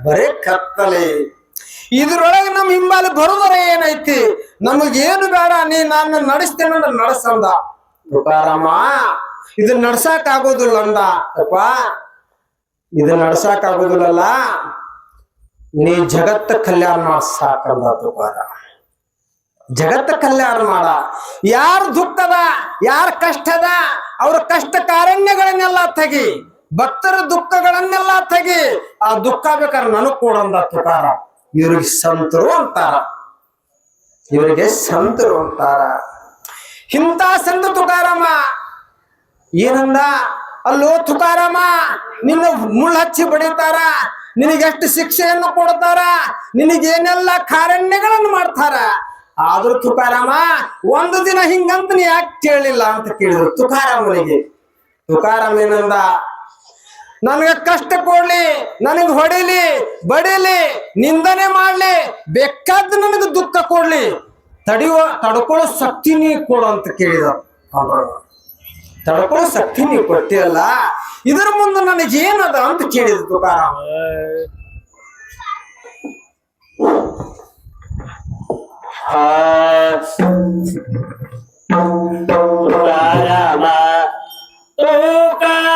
ಬರೇ ಕತ್ತಲೆ. ಇದ್ರೊಳಗೆ ನಮ್ ಹಿಂಬಾಲ ಬರೋದರ ಏನೈತಿ? ನಮಗೇನು ಬೇಡ, ನೀ ನಾನು ನಡೆಸ್ತೇನೆ ನಡೆಸಂದ ತುಕಾರಾಮ. ಇದನ್ನ ನಡ್ಸಾಕ್ ಆಗೋದಿಲ್ಲ ಅಂದ. ಅಪ್ಪ ಇದನ್ನ ನಡ್ಸಾಕ್ ಆಗೋದಿಲ್ಲಲ್ಲ, ನೀ ಜಗತ್ತ ಕಲ್ಯಾಣ ಮಾಡ ಸಾಕಂದ ತುಕಾರಾಮ. ಜಗತ್ತ ಕಲ್ಯಾಣ ಮಾಡ. ಯಾರ ದುಃಖದ, ಯಾರ ಕಷ್ಟದ, ಅವ್ರ ಕಷ್ಟ ಕಾರಣ್ಯಗಳನ್ನೆಲ್ಲ ತೆಗಿ, ಭಕ್ತರ ದುಃಖಗಳನ್ನೆಲ್ಲ ತೆಗಿ. ಆ ದುಃಖ ಬೇಕಾದ್ರೆ ನನಗ್ ಕೊಡಂದ ತುಕಾರಾಮ. ಇವ್ರಿಗೆ ಸಂತರು ಅಂತಾರ, ಇವರಿಗೆ ಸಂತರು ಅಂತಾರ. ಇಂಥ ಸಂತ ತುಕಾರಾಮ ಏನಂದ? ಅಲ್ಲೋ ತುಕಾರಾಮ, ನಿನ್ನ ಮುಳ್ಳು ಹಚ್ಚಿ ಬಡಿತಾರ, ನಿನಗೆಷ್ಟು ಶಿಕ್ಷೆಯನ್ನು ಕೊಡ್ತಾರ, ನಿನಗೇನೆಲ್ಲ ಕಾರಣ್ಯಗಳನ್ನು ಮಾಡ್ತಾರ. ಆದ್ರೂ ತುಕಾರಾಮ ಒಂದು ದಿನ ಹಿಂಗಂತ ನೀ ಯಾಕೆ ಕೇಳಿಲ್ಲ ಅಂತ ಕೇಳಿದ್ರು ತುಕಾರಾಮನಿಗೆ. ತುಕಾರಾಮ ಏನಂದ? ನನಗೆ ಕಷ್ಟ ಕೊಡ್ಲಿ, ನನಗೆ ಹೊಡಿಲಿ, ಬಡಿಲಿ, ನಿಂದನೆ ಮಾಡ್ಲಿ, ಬೇಕಾದ ನನಗೆ ದುಃಖ ಕೊಡ್ಲಿ, ತಡ್ಕೊಳ್ಳೋ ಶಕ್ತಿ ನೀ ಕೊಡು ಅಂತ ಕೇಳಿದ. ತಡ್ಕೊಳ್ಳೋ ಶಕ್ತಿ ನೀ ಕೊಟ್ಟಿಯಲ್ಲ, ಇದ್ರ ಮುಂದೆ ನನಗೇನದ ಅಂತ ಕೇಳಿದ ತುಕಾರಾಮ. ತುಕಾರಾಮ ತುಕಾರಾಮ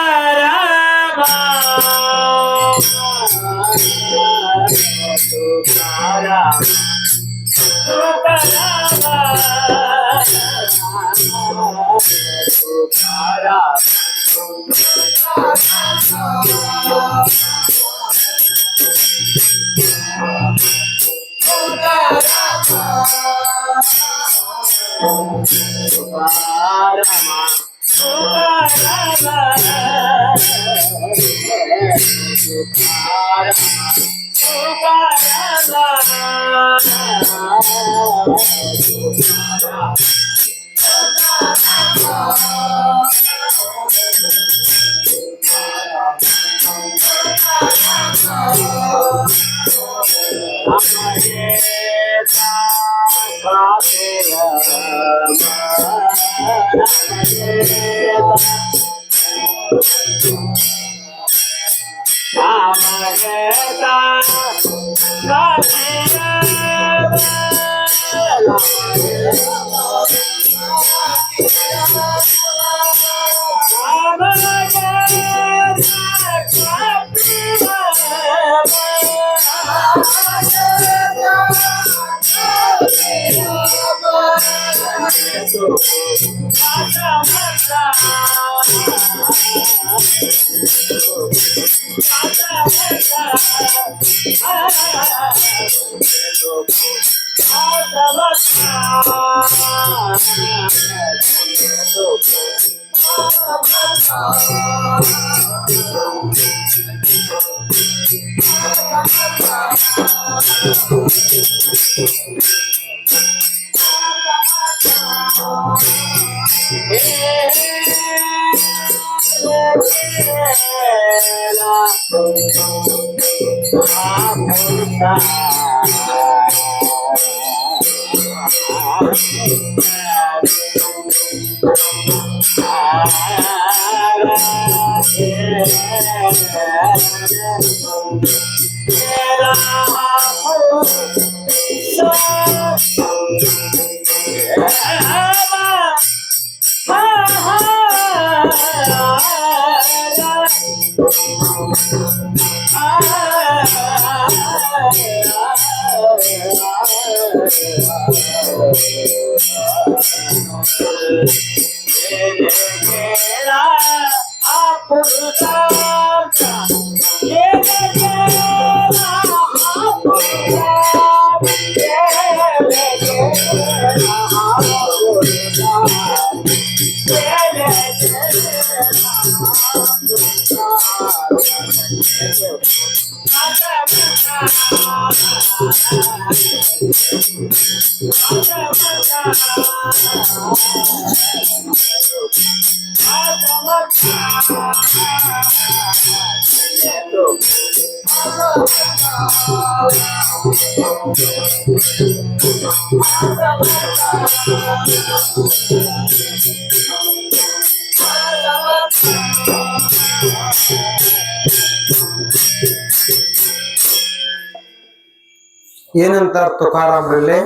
ಏನಂತಾರ ತುಕಾರಾಮ್ರಲ್ಲಿ?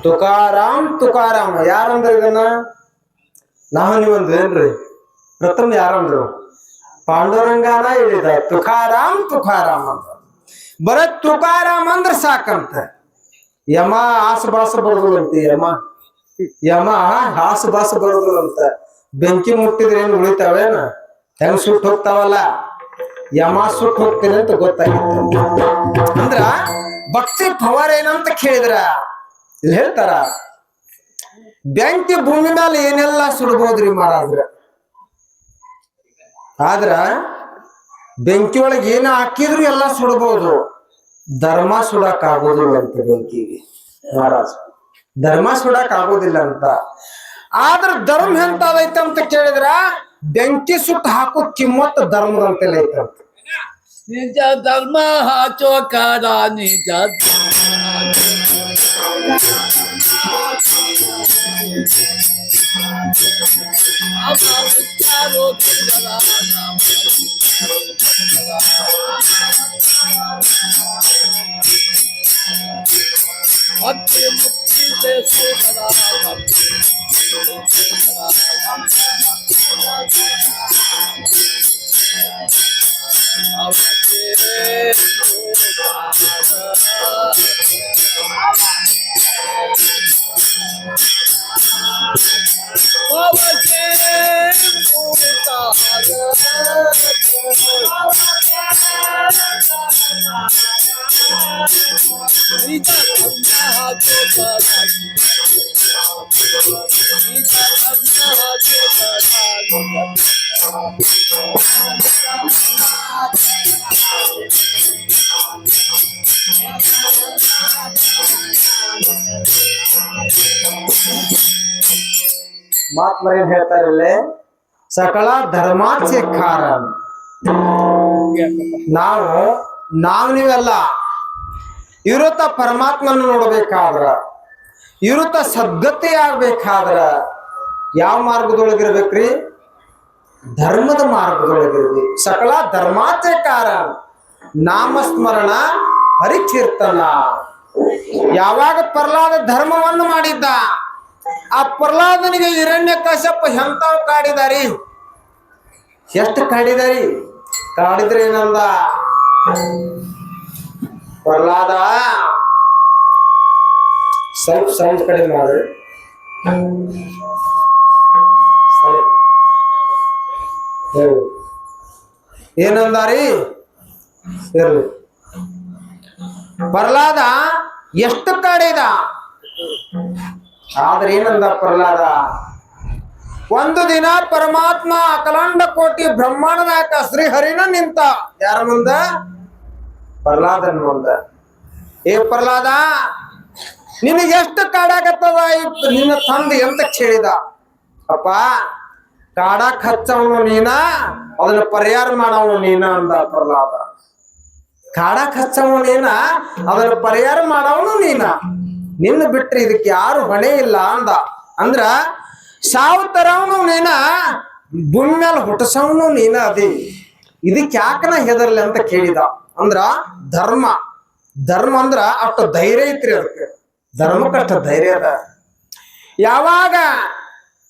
ತುಕಾರಾಮ್ ಯಾರಂದ್ರ ಇದನ್ನ? ನಾವು ನೀವಂದ್ರೇನ್ರಿ? ಪ್ರಥಮ ಯಾರಂದ್ರು? ಪಾಂಡುರಂಗನ ಹೇಳಿದ ತುಕಾರಾಮ್ ಅಂತ. ಬರ ತುಕಾರಾಮ್ ಅಂದ್ರ ಸಾಕಂತ. ಯಮ ಆಸು ಬರೋದಿಲ್ಲಂತೆ. ಯಮ ಆಸು ಬರೋದಿಲ್ಲಂತ. ಬೆಂಕಿ ಮುಟ್ಟಿದ್ರೆ ಏನ್ ಉಳಿತಾವೇನ? ಹೆಂಗ್ ಸುಟ್ಟು ಹೋಗ್ತಾವಲ್ಲ, ಯಮ ಸುಟ್ಟು ಹೋಗ್ತೀನಿ ಅಂತ ಗೊತ್ತಾಗಿತ್ತು. ಅಂದ್ರ ಭಕ್ತಿ ಪವರ್ ಏನಂತ ಕೇಳಿದ್ರ ಇಲ್ಲಿ ಹೇಳ್ತಾರ, ಬೆಂಕಿ ಭೂಮಿ ಮೇಲೆ ಏನೆಲ್ಲ ಸುಡಬಹುದ್ರಿ ಮಹಾರಾಜ್ರ. ಆದ್ರ ಬೆಂಕಿ ಒಳಗೆ ಏನ ಹಾಕಿದ್ರು ಎಲ್ಲ ಸುಡಬಹುದು, ಧರ್ಮ ಸುಡಕ್ ಆಗೋದಿಲ್ಲ ಅಂತ ಬೆಂಕಿಗೆ ಮಹಾರಾಜ್. ಧರ್ಮ ಸುಡಕ್ ಆಗೋದಿಲ್ಲ ಅಂತ. ಆದ್ರ ಧರ್ಮ ಎಂತದೈತೆ ಅಂತ ಕೇಳಿದ್ರ ಬೆಂಕಿ ಸುಟ್ಟು ಹಾಕೋ ಕಿಮ್ಮತ್ ಧರ್ಮದಂತೆಲ್ಲ ಐತಂತ. ನಿಜ ಧರ್ಮ ಚೋಕಾರ ನಿಜ ಭಕ್ತಿ ಮುಕ್ತಿ ಮಾತ್ಮ ಏನ್ ಹೇಳ್ತಾರಿಲ್ಲಿ? ಸಕಲ ಧರ್ಮಾಚೆ ಕಾರಣ. ನಾವು ನೀವೆಲ್ಲ ಇರುತ್ತ ಪರಮಾತ್ಮನ ನೋಡ್ಬೇಕಾದ್ರ, ಇರುತ್ತ ಸದ್ಗತಿ ಆಗ್ಬೇಕಾದ್ರ ಯಾವ ಮಾರ್ಗದೊಳಗಿರ್ಬೇಕ್ರಿ? ಧರ್ಮದ ಮಾರ್ಗದೊಳಗಿರ್ವಿ. ಸಕಲ ಧರ್ಮಾಚೆ ಕಾರಣ, ನಾಮಸ್ಮರಣ ಹರಿಕೀರ್ತನ. ಯಾವಾಗ ಪ್ರಹ್ಲಾದ ಧರ್ಮವನ್ನು ಮಾಡಿದ್ದ, ಆ ಪ್ರಹ್ಲಾದನಿಗೆ ಹಿರಣ್ಯಕಶ್ಯಪ ಎಂತಾವ್ ಕಾಡಿದಾರಿ? ಎಷ್ಟು ಕಾಡಿದಾರಿ? ಕಾಡಿದ್ರೆ ಏನಂದ? ಪ್ರಹ್ಲಾದ ಸ್ವಲ್ಪ ಸೌಂಡ್ ಕಡಿಮೆ ಮಾಡ್ರಿ. ಏನಂದಾರಿ? ಪ್ರಹ್ಲಾದ ಎಷ್ಟು ಕಾಡಿದ? ಆದ್ರೆ ಏನಂದ ಪ್ರಹ್ಲಾದ? ಒಂದು ದಿನ ಪರಮಾತ್ಮ ಅಖಂಡ ಕೋಟಿ ಬ್ರಹ್ಮಾಂಡನಾಯಕ ಶ್ರೀಹರಿನ ನಿಂತ. ಯಾರ ಮುಂದ? ಪ್ರಹ್ಲಾದನ ಮುಂದ. ಏ ಪ್ರಹ್ಲಾದ, ನಿನಗೆ ಎಷ್ಟು ಕಾಡಾಗತ್ತದ ನಿನ್ನ ತಂದೆ ಅಂತ ಕೇಳಿದ. ಅಪ್ಪ, ಕಾಡಾಕ್ ಹಚ್ಚವನು ನೀನ, ಅದನ್ನ ಪರಿಹಾರ ಮಾಡವನು ನೀನ ಅಂದ ಪ್ರಹ್ಲಾದ. ಕಾಡಾಕ್ ಹಚ್ಚವನು ನೀನ, ಅದನ್ನ ಪರಿಹಾರ ಮಾಡವನು ನೀನ. ನಿನ್ನ ಬಿಟ್ರೆ ಇದಕ್ಕೆ ಯಾರು ಹೊಣೆ ಇಲ್ಲ ಅಂದ. ಅಂದ್ರ ಸಾವು ತರವನು ನೀನ, ಭೂಮಿ ಮೇಲೆ ಹುಟ್ಟಸವನು ನೀನ ಅದಿ. ಇದಕ್ಕೆ ಯಾಕನ ಹೆದರ್ಲಿ ಅಂತ ಕೇಳಿದ. ಅಂದ್ರ ಧರ್ಮ ಅಂದ್ರ ಅಷ್ಟು ಧೈರ್ಯ ಐತ್ರಿ. ಅದಕ್ಕೆ ಧರ್ಮಕ್ಕಷ್ಟ ಧೈರ್ಯ ಅದ. ಯಾವಾಗ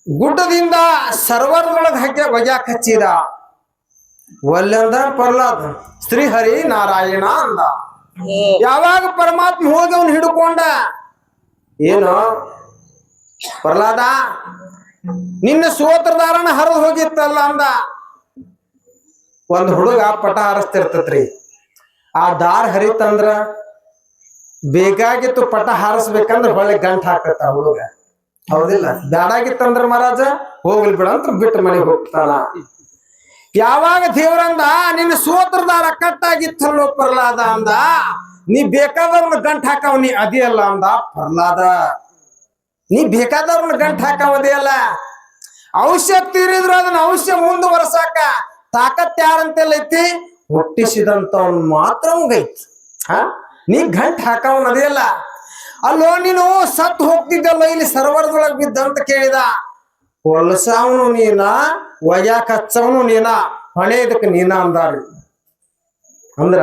ಗುಡ್ಡದಿಂದ ಸರ್ವರ್ದೊಳಗೆ ಹಾಕಿ ಒಗ್ಯಾಕ ಹಚ್ಚಿದ, ಒಲ್ಲೆಂದ ಪ್ರಹ್ಲಾದ, ಶ್ರೀಹರಿ ನಾರಾಯಣ ಅಂದ. ಯಾವಾಗ ಪರಮಾತ್ಮ ಹೋಗಿ ಅವನು ಹಿಡ್ಕೊಂಡ, ಏನು ಪ್ರಹ್ಲಾದ, ನಿನ್ನ ಸೋತ್ರಧಾರಣ ಹರಿದು ಹೋಗಿತ್ತಲ್ಲ ಅಂದ. ಒಂದ್ ಹುಡುಗ ಪಟ ಹಾರಿಸ್ತಿರ್ತತ್ರಿ, ಆ ದಾರ ಹರಿತಂದ್ರ ಬೇಕಾಗಿತ್ತು ಪಟ ಹಾರಿಸ್ಬೇಕಂದ್ರ ಹೊಳೆ ಗಂಟ್ ಹಾಕತ್ತ ಹುಡುಗ. ಹೌದಿಲ್ಲ? ಬ್ಯಾಡಾಗಿತ್ತಂದ್ರ ಮಹಾರಾಜ ಹೋಗ್ಲಿ ಬಿಡ ಅಂತ ಬಿಟ್ಟು ಮನೆಗೆ ಹೋಗ್ತಾನ. ಯಾವಾಗ ದೇವರಂದ ನಿನ್ನ ಸೋತ್ರದಾರ ಕಟ್ಟಾಗಿತ್ತಲ್ಲೋ ಪ್ರಹ್ಲಾದ ಅಂದ, ನೀ ಬೇಕಾದವ್ರನ್ನ ಗಂಟ್ ಹಾಕವ್ ನೀ ಅದಿಯಲ್ಲ ಅಂದ ಪ್ರಹ್ಲಾದ. ನೀ ಬೇಕಾದವ್ರನ್ನ ಗಂಟ್ ಹಾಕವದಿಯಲ್ಲ. ಅವಶ್ಯ ತೀರಿದ್ರು ಅದನ್ನ ಅವಶ್ಯ ಮುಂದುವರ್ಸಾಕ ತಾಕತ್ ಯಾರಂತೆಲ್ಲ ಐತಿ? ಹುಟ್ಟಿಸಿದಂತವನ್ ಮಾತ್ರ ಐತಿ. ನೀ ಗಂಟ್ ಹಾಕವನ್ ಅದಿಯಲ್ಲ. ಅಲ್ಲೋ ನೀನು ಸತ್ ಹೋಗ್ತಿದ್ದಲ್ಲ ಇಲ್ಲಿ ಸರ್ವರ್ದೊಳಗ್ ಬಿದ್ದ ಅಂತ ಕೇಳಿದ. ಹೊಲಸವನು ನೀನ, ಒಯ್ಯಾಕ ಹಚ್ಚವನು ನೀನ, ಹೊಣೆ ಇದಕ್ಕೆ ನೀನ ಅಂದಾರಿ. ಅಂದ್ರ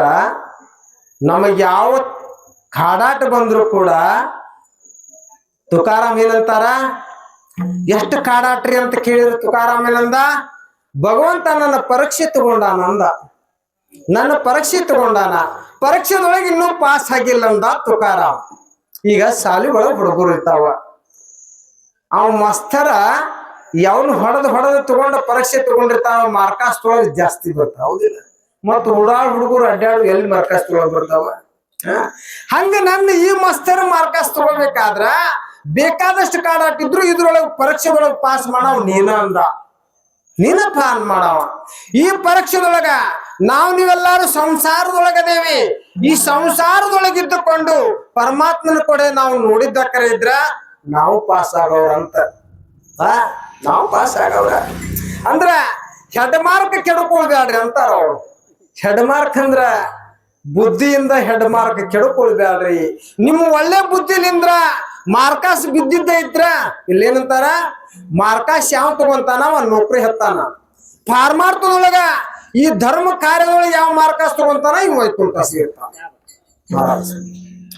ನಮಗ್ ಯಾವ ಕಾಡಾಟ ಬಂದ್ರು ಕೂಡ ತುಕಾರಾಮ್ ಏನಂತಾರ, ಎಷ್ಟು ಕಾಡಾಟ್ರಿ ಅಂತ ಕೇಳಿದ್ರು ತುಕಾರಾಮ್ ಏನಂದ, ಭಗವಂತ ನನ್ನ ಪರೀಕ್ಷೆ ತಗೊಂಡಾನ ಅಂದ. ನನ್ನ ಪರೀಕ್ಷೆ ತಗೊಂಡಾನ, ಪರೀಕ್ಷೆದೊಳಗೆ ಇನ್ನೂ ಪಾಸ್ ಆಗಿಲ್ಲ ಅಂದ ತುಕಾರಾಮ್. ಈಗ ಶಾಲಿ ಒಳಗೆ ಹುಡುಗರು ಇರ್ತಾವ, ಅವ ಮಸ್ತರ ಯಾವನು ಹೊಡೆದು ತಗೊಂಡ ಪರೀಕ್ಷೆ ತಗೊಂಡಿರ್ತಾವ, ಮಾರ್ಕಾಸ್ ತೊಳಗೆ ಜಾಸ್ತಿ ಬರ್ತಾವ, ಹೌದಿಲ್ಲ? ಮತ್ ಹುಡುಗರು ಅಡ್ಡಾಡು ಎಲ್ಲಿ ಮಾರ್ಕಾಸ್ ತೊಳಗ್ ಬರ್ತಾವ? ಹಂಗ ನನ್ನ ಈ ಮಸ್ತರ ಮಾರ್ಕಾಸ್ ತಗೋಬೇಕಾದ್ರ ಬೇಕಾದಷ್ಟು ಕಾಡಾಟಿದ್ರು ಇದ್ರೊಳಗೆ ಪರೀಕ್ಷೆ ಒಳಗೆ ಪಾಸ್ ಮಾಡವ ನೀನ ಅಂದ. ನೀನ ಪಾನ್ ಮಾಡವ. ಈ ಪರೀಕ್ಷೆದೊಳಗ ನೀವೆಲ್ಲಾರು ಸಂಸಾರದೊಳಗದೇವಿ. ಈ ಸಂಸಾರದೊಳಗಿದ್ದುಕೊಂಡು ಪರಮಾತ್ಮನ ಕೊಡೆ ನಾವು ನೋಡಿದ್ದಕ್ಕರೆ ಇದ್ರ ನಾವು ಪಾಸ್ ಆಗವ್ರಂತ. ನಾವು ಪಾಸ್ ಆಗವ್ರ ಅಂದ್ರ ಹೆಡ್ ಮಾರ್ಕ್ ಕೆಡ್ಕೊಳ್ಬ್ಯಾಡ್ರಿ ಅಂತಾರ ಅವ್ರು. ಹೆಡ್ ಮಾರ್ಕ್ ಅಂದ್ರ ಬುದ್ಧಿಯಿಂದ ಹೆಡ್ ಮಾರ್ಕ್ ಕೆಡ್ಕೊಳ್ಬ್ಯಾಡ್ರಿ. ನಿಮ್ಮ ಒಳ್ಳೆ ಬುದ್ಧಿಲಿಂದ್ರ ಮಾರ್ಕಾಸ್ ಬಿದ್ದಿದ್ದ ಇದ್ರ ಇಲ್ಲೇನಂತಾರ, ಮಾರ್ಕಾಸ್ ಯಾವ ತಗೊಂತಾನ ಅವ ನೌಕರಿ ಹತ್ತಾನ. ಪಾರಮಾರ್ಥದೊಳಗ ಈ ಧರ್ಮ ಕಾರ್ಯದೊಳಗೆ ಯಾವ ಮಾರ್ಕಾಸ್ ತಗೊಂತಾನ ಇವ್ ವೈಕುಂಠ ಸೇರ್ತಾನ.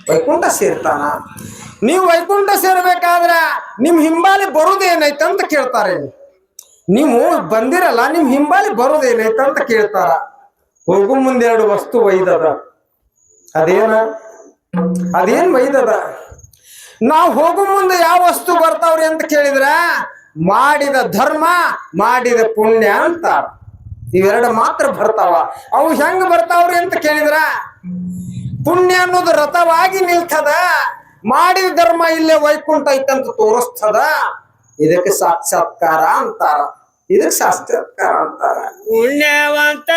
ವೈಕುಂಠ ಸೇರ್ತಾನ. ನೀವು ವೈಕುಂಠ ಸೇರ್ಬೇಕಾದ್ರ ನಿಮ್ ಹಿಂಬಾಲಿ ಬರುದೇನೈತಂತ ಕೇಳ್ತಾರೆ. ನೀವು ಬಂದಿರಲ್ಲ, ನಿಮ್ ಹಿಂಬಾಲಿ ಬರುದೇನೈತಂತ ಕೇಳ್ತಾರ. ಹೋಗು ಮುಂದೆ 2 ವಸ್ತು ಒಯ್ದದ. ಅದೇನ್ ಒಯ್ದದ? ನಾವು ಹೋಗು ಮುಂದೆ ಯಾವ ವಸ್ತು ಬರ್ತಾವ್ರಿ ಅಂತ ಕೇಳಿದ್ರ ಮಾಡಿದ ಧರ್ಮ, ಮಾಡಿದ ಪುಣ್ಯ ಅಂತಾರ. ಇವೆರಡು ಮಾತ್ರ ಬರ್ತಾವ. ಅವು ಹೆಂಗ್ ಬರ್ತಾವ್ರಿ ಅಂತ ಕೇಳಿದ್ರ ಪುಣ್ಯ ಅನ್ನೋದು ರಥವಾಗಿ ನಿಲ್ತದ, ಮಾಡಿದ ಧರ್ಮ ಇಲ್ಲೇ ವೈಕುಂಠ ಐತಂತ ತೋರಿಸ್ತದ. ಇದಕ್ಕೆ ಸಾಕ್ಷಾತ್ಕಾರ ಅಂತಾರ. ಇದಕ್ಕೆ ಸಾಕ್ಷಾತ್ಕಾರ ಅಂತಾರ. ಪುಣ್ಯವಂತ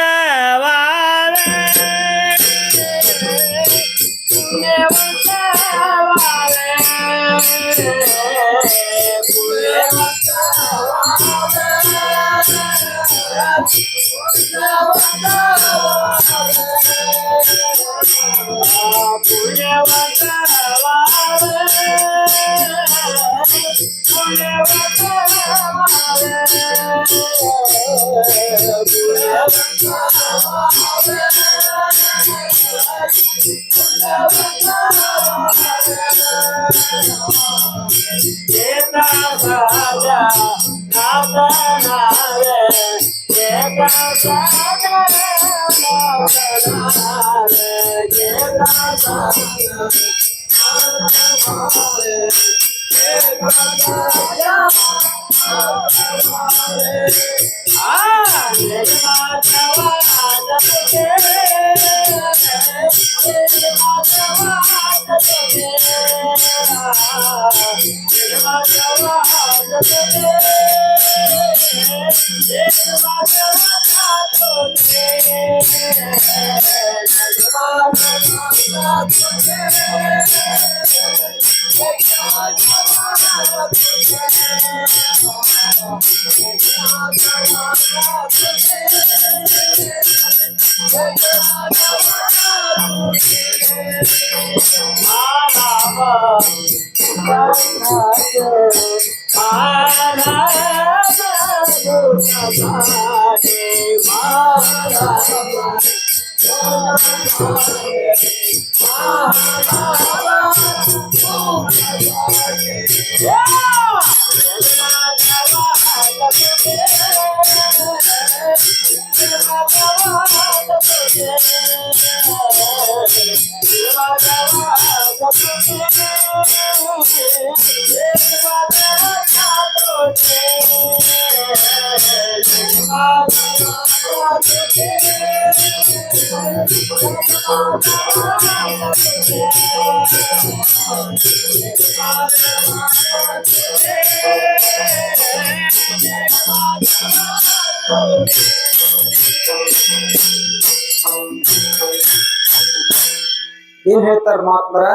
ಏನ್ ಹೇಳ್ತಾರ ಮಹಾತ್ಮರ?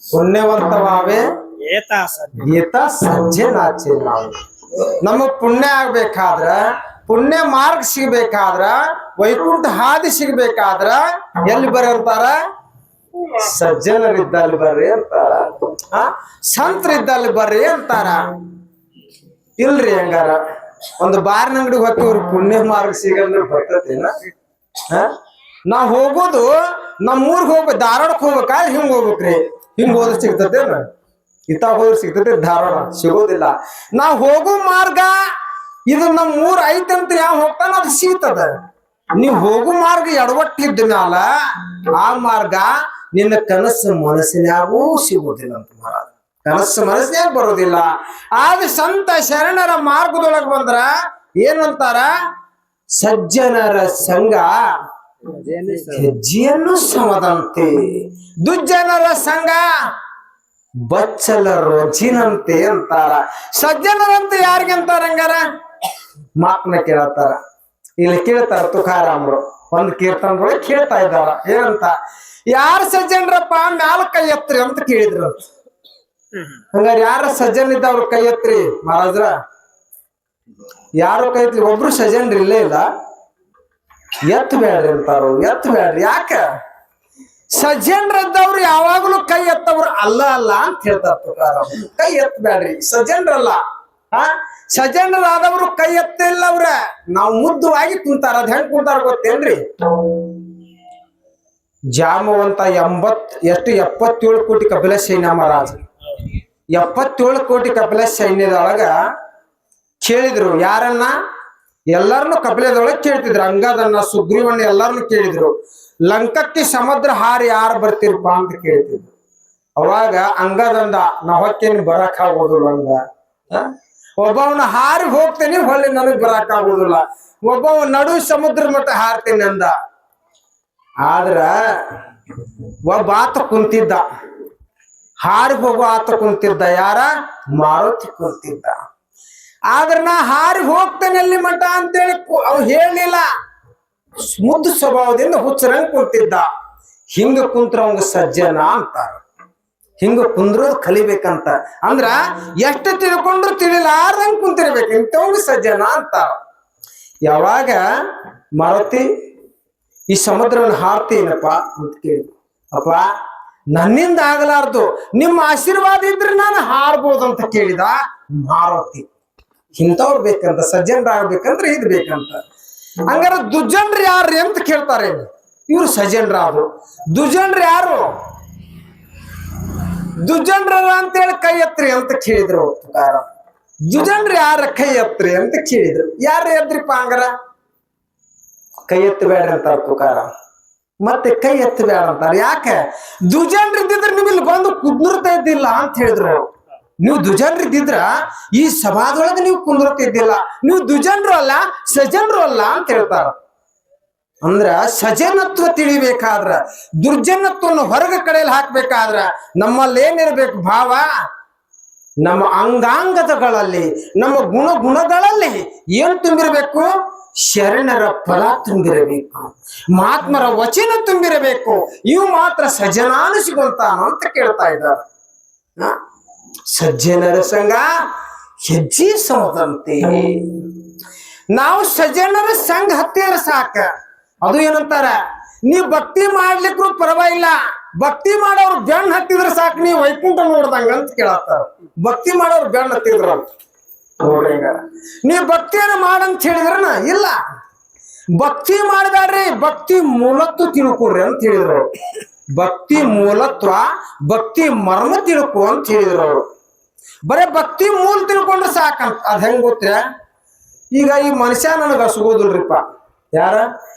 ಪುಣ್ಯವಂತವಾವೆ ಗೀತಾ ಸಜ್ಜೆ ನಾಚೆ. ನಮಗ್ ಪುಣ್ಯ ಆಗ್ಬೇಕಾದ್ರ, ಪುಣ್ಯ ಮಾರ್ಗ ಸಿಗ್ಬೇಕಾದ್ರ, ವೈಕುಂಠ ಹಾದಿ ಸಿಗ್ಬೇಕಾದ್ರ ಎಲ್ಲಿ ಬರ್ರಿ ಅಂತಾರ? ಸಜ್ಜನರಿದ್ದಲ್ಲಿ ಬರ್ರಿ ಅಂತಾರ, ಸಂತರಿದ್ದಲ್ಲಿ ಬರ್ರಿ ಅಂತಾರ. ಇಲ್ರಿ ಹಂಗಾರ ಒಂದು ಬಾರಿನ ಅಂಗಡಿಗೆ ಹೋಗ್ತಿವ್ರಿ, ಪುಣ್ಯ ಮಾರ್ಗ ಸಿಗಂದ್ರೆ ಬರ್ತೇನ? ನಾವ್ ಹೋಗೋದು ನಮ್ಮೂರ್ಗ್ ಹೋಗ್ಬೇಕು, ಧಾರವಾಡಕ್ ಹೋಗ್ಬೇಕಾದ್ರೆ ಹಿಂಗ್ ಹೋಗ್ಬೇಕ್ರಿ. ಹಿಂಗ್ ಹೋದ್ರೆ ಸಿಗ್ತದೇನ? ಇತ್ತಾಗ ಹೋದ್ರೆ ಸಿಗ್ತದೆ, ಧಾರವಾಡ ಸಿಗೋದಿಲ್ಲ. ನಾವ್ ಹೋಗೋ ಮಾರ್ಗ ಇದು ನಮ್ಮೂರ್ ಐತಂತ ಯಾವ ಹೋಗ್ತಾನ ಅದು ಸಿಗ್ತದ. ನೀವ್ ಹೋಗೋ ಮಾರ್ಗ ಎಡವಟ್ಟಿದ್ದ ಮ್ಯಾಲ ಆ ಮಾರ್ಗ ನಿನ್ನ ಕನಸು ಮನಸ್ಸಿನಾಗೂ ಸಿಗೋದಿಲ್ಲ ಅಂತ ಮಹಾರಾಜ. ಕನಸು ಮನಸ್ಸಿನಾಗ ಬರೋದಿಲ್ಲ. ಆದ್ರೆ ಸಂತ ಶರಣರ ಮಾರ್ಗದೊಳಗ್ ಬಂದ್ರ ಏನಂತಾರ? ಸಜ್ಜನರ ಸಂಘ ಹೆಜ್ಜೆಯನ್ನು ಸಮದಂತೆ, ದುಜ್ಜನರ ಸಂಘ ಬಚ್ಚಲ ರುಚಿನಂತೆ ಅಂತಾರ. ಸಜ್ಜನರಂತೆ ಯಾರಿಗೆ ಅಂತಾರ? ಹಂಗಾರ ಮಾತನ್ನ ಕೇಳತ್ತಾರ. ಇಲ್ಲಿ ಕೇಳ್ತಾರ ತುಕಾರಾಮ್ರು ಒಂದ್ ಕೀರ್ತನದೊಳಗೆ ಕೇಳ್ತಾ ಇದ್ದಾರ. ಏನಂತ? ಯಾರು ಸಜ್ಜನರಪ್ಪ ಮ್ಯಾಲ ಕೈ ಎತ್ರಿ ಅಂತ ಕೇಳಿದ್ರು. ಹಂಗಾರ ಯಾರ ಸಜ್ಜನ್ ಇದ್ದವ್ರ ಕೈ ಎತ್ರಿ ಮಹಾರಾಜ್ರ? ಯಾರು ಕೈ ಎತ್ಲಿ? ಒಬ್ರು ಸಜ್ಜನ್ರು ಇಲ್ಲೇ ಇಲ್ಲ. ಎತ್ ಬೇಡ್ರಿ ಅಂತಾರು. ಎತ್ ಬೇಡ್ರಿ. ಯಾಕ? ಸಜ್ಜನ್ರದ್ದವ್ರು ಯಾವಾಗ್ಲೂ ಕೈ ಎತ್ತವ್ರು ಅಲ್ಲ ಅಲ್ಲ ಅಂತ ಹೇಳ್ತಾರ ತುಕಾರಾಮ್. ಕೈ ಎತ್ ಬೇಡ್ರಿ, ಸಜ್ಜನ್ರಲ್ಲ. ಸಜ್ಜನರಾದವರು ಕೈ ಎತ್ತಿಲ್ಲ. ಅವ್ರ ನಾವು ಮುದ್ದುವಾಗಿ ಕುಂತಾರ. ಅದ್ ಹೆಂಗ್ ಕುಂತಾರ ಗೊತ್ತೇನ್ರಿ? ಜಾಮವಂತ 77 ಕೋಟಿ ಕಪಿಲ ಸೈನ್ಯ ಮಹಾರಾಜ. 77 ಕೋಟಿ ಕಪಿಲ ಸೈನ್ಯದೊಳಗ ಕೇಳಿದ್ರು ಯಾರನ್ನ? ಎಲ್ಲಾರನ್ನು ಕಪಿಲದೊಳಗೆ ಕೇಳ್ತಿದ್ರು. ಅಂಗದನ್ನ, ಸುಗ್ರೀವನ್ನ ಎಲ್ಲಾರನ್ನು ಕೇಳಿದ್ರು. ಲಂಕಕ್ಕೆ ಸಮುದ್ರ ಹಾರಿ ಯಾರು ಬರ್ತಿರ್ಪ ಅಂತ ಕೇಳ್ತಿದ್ರು. ಅವಾಗ ಅಂಗದಂದ ನಾ ಹೊಕ್ಕೇನಿ ಬರಕ್ ಆಗೋದಿಲ್ಲ. ಹಂಗ ಒಬ್ಬವನ್ನ ಹಾರಿ ಹೋಗ್ತೇನೆ, ಹೊಳ್ಳಿ ನನಗ್ ಬರಕ್ ಆಗೋದಿಲ್ಲ. ಒಬ್ಬವ ನಡು ಸಮುದ್ರ ಮಟ್ಟ ಹಾರ್ತೇನೆ ಅಂದ. ಆದ್ರ ಒಬ್ಬ ಆತ ಕುಂತಿದ್ದ, ಹಾರಿ ಹೋಗೋ ಆತ ಕುಂತಿದ್ದ. ಯಾರ? ಮಾರುತಿ ಕುಂತಿದ್ದ. ಆದ್ರ ನಾ ಹಾರಿ ಹೋಗ್ತೇನೆ ಅಲ್ಲಿ ಮಠ ಅಂತೇಳಿ ಅವ್ ಹೇಳಲಿಲ್ಲ. ಮುದ್ದು ಸ್ವಭಾವದಿಂದ ಹುಚ್ಚರಂಗ್ ಕುಂತಿದ್ದ. ಹಿಂಗ ಕುಂತ್ರ ಅವಂಗ ಸಜ್ಜನ ಅಂತಾರ. ಹಿಂಗ ಕುಂದ್ರೋದು ಕಲಿಬೇಕಂತ. ಅಂದ್ರ ಎಷ್ಟು ತಿಳ್ಕೊಂಡ್ರು ತಿಳಿಲಾರ್ದಂಗ್ ಕುಂತಿರ್ಬೇಕು, ಇಂಥವಂಗ ಸಜ್ಜನ ಅಂತಾರ. ಯಾವಾಗ ಮಾರುತಿ ಈ ಸಮುದ್ರವನ್ನು ಹಾರ್ತೀನಪ್ಪ ಅಂತ ಕೇಳಿದ್ರು. ಅಪ್ಪ ನನ್ನಿಂದ ಆಗಲಾರ್ದು, ನಿಮ್ಮ ಆಶೀರ್ವಾದ ಇದ್ರೆ ನಾನು ಹಾರ್ಬೋದಂತ ಕೇಳಿದ ಮಾರುತಿ. ಇಂಥವ್ರು ಬೇಕಂತ, ಸಜ್ಜನರಾಗ್ಬೇಕಂದ್ರೆ ಇದು ಬೇಕಂತ. ಹಂಗಾರ ದುಜ್ಜನ್ರು ಯಾರ್ರಿ ಅಂತ ಕೇಳ್ತಾರೆ. ಇವ್ರು ಸಜ್ಜನರಾದ್ರು. ದುಜ್ಜನ್ರು ಯಾರು? ದುಜ್ಜನ್ರ ಅಂತೇಳಿ ಕೈ ಎತ್ರಿ ಅಂತ ಕೇಳಿದ್ರು ತುಕಾರಾಮ್. ದುಜನ್ರು ಯಾರ? ಕೈ ಎತ್ರಿ ಅಂತ ಕೇಳಿದ್ರು. ಯಾರು ಎದ್ರಿಪ್ಪ? ಹಂಗಾರ ಕೈ ಎತ್ತಬೇಡ್ರಿ ಅಂತಾರ ತುಕಾರಾಮ್. ಮತ್ತೆ ಕೈ ಎತ್ತಬೇಡ ಅಂತಾರ. ಯಾಕೆ? ದುಜನ್ರು ಇದ್ದಿದ್ರೆ ನೀವು ಇಲ್ಲಿ ಬಂದು ಕುಂದಿರ್ತಾ ಇದ್ದಿಲ್ಲ ಅಂತ ಹೇಳಿದ್ರು. ನೀವು ದುಜನ್ರು ಇದ್ದಿದ್ರ ಈ ಸಭಾದೊಳಗೆ ನೀವು ಕುಂದಿರ್ತಾ ಇದ್ದಿಲ್ಲ. ನೀವು ದುಜನ್ರು ಅಲ್ಲ, ಸಜನ್ರು ಅಲ್ಲ ಅಂತ ಹೇಳ್ತಾರ. ಅಂದ್ರ ಸಜನತ್ವ ತಿಳಿಬೇಕಾದ್ರ, ದುರ್ಜನತ್ವವನ್ನು ಹೊರಗ ಕಡೆಯಲ್ಲಿ ಹಾಕ್ಬೇಕಾದ್ರ ನಮ್ಮಲ್ಲಿ ಏನಿರ್ಬೇಕು ಭಾವ? ನಮ್ಮ ಅಂಗಾಂಗಗಳಲ್ಲಿ, ನಮ್ಮ ಗುಣಗಳಲ್ಲಿ ಏನ್ ತುಂಬಿರಬೇಕು? ಶರಣರ ಫಲ ತುಂಬಿರಬೇಕು, ಮಹಾತ್ಮರ ವಚನ ತುಂಬಿರಬೇಕು. ಇವು ಮಾತ್ರ ಸಜನಾನು ಸಿಗುವಂತಾನು ಅಂತ ಕೇಳ್ತಾ ಇದ್ದಾರೆ. ಸಜ್ಜನರ ಸಂಘ ಹೆಜ್ಜೆ ಸಮದಂತೆ. ನಾವು ಸಜ್ಜನರ ಸಂಘ ಹತ್ತಿರ ಸಾಕ. ಅದು ಏನಂತಾರ? ನೀವ್ ಭಕ್ತಿ ಮಾಡ್ಲಿಕ್ಕೂ ಪರವಾಗಿಲ್ಲ, ಭಕ್ತಿ ಮಾಡೋರು ಬೆಣ್ಣ ಹತ್ತಿದ್ರೆ ಸಾಕು, ನೀವು ವೈಕುಂಠ ನೋಡ್ದಂಗ ಅಂತ ಕೇಳತ್ತಾರ. ಭಕ್ತಿ ಮಾಡೋರು ಬೆಣ್ಣ ಹತ್ತಿದ್ರ ನೋಡ್ರಿ. ನೀವ್ ಭಕ್ತಿಯನ್ನ ಮಾಡಂತ ಹೇಳಿದ್ರನ ಇಲ್ಲ. ಭಕ್ತಿ ಮಾಡಬೇಡ್ರಿ, ಭಕ್ತಿ ಮೂಲತ್ವ ತಿಳ್ಕೊಡ್ರಿ ಅಂತ ಹೇಳಿದ್ರು. ಭಕ್ತಿ ಮೂಲತ್ವ, ಭಕ್ತಿ ಮರ್ಮ ತಿಳ್ಕೊ ಅಂತ ಹೇಳಿದ್ರು ಅವರು. ಬರೇ ಭಕ್ತಿ ಮೂಲ ತಿಳ್ಕೊಂಡ್ರೆ ಸಾಕಂತ. ಅದ್ ಹೆಂಗ್ ಗೊತ್ತ? ಈಗ ಈ ಮನುಷ್ಯ ನನಗ ಹಸುಗೋದಿಲ್ರಿಪ್ಪ. ಯಾರ?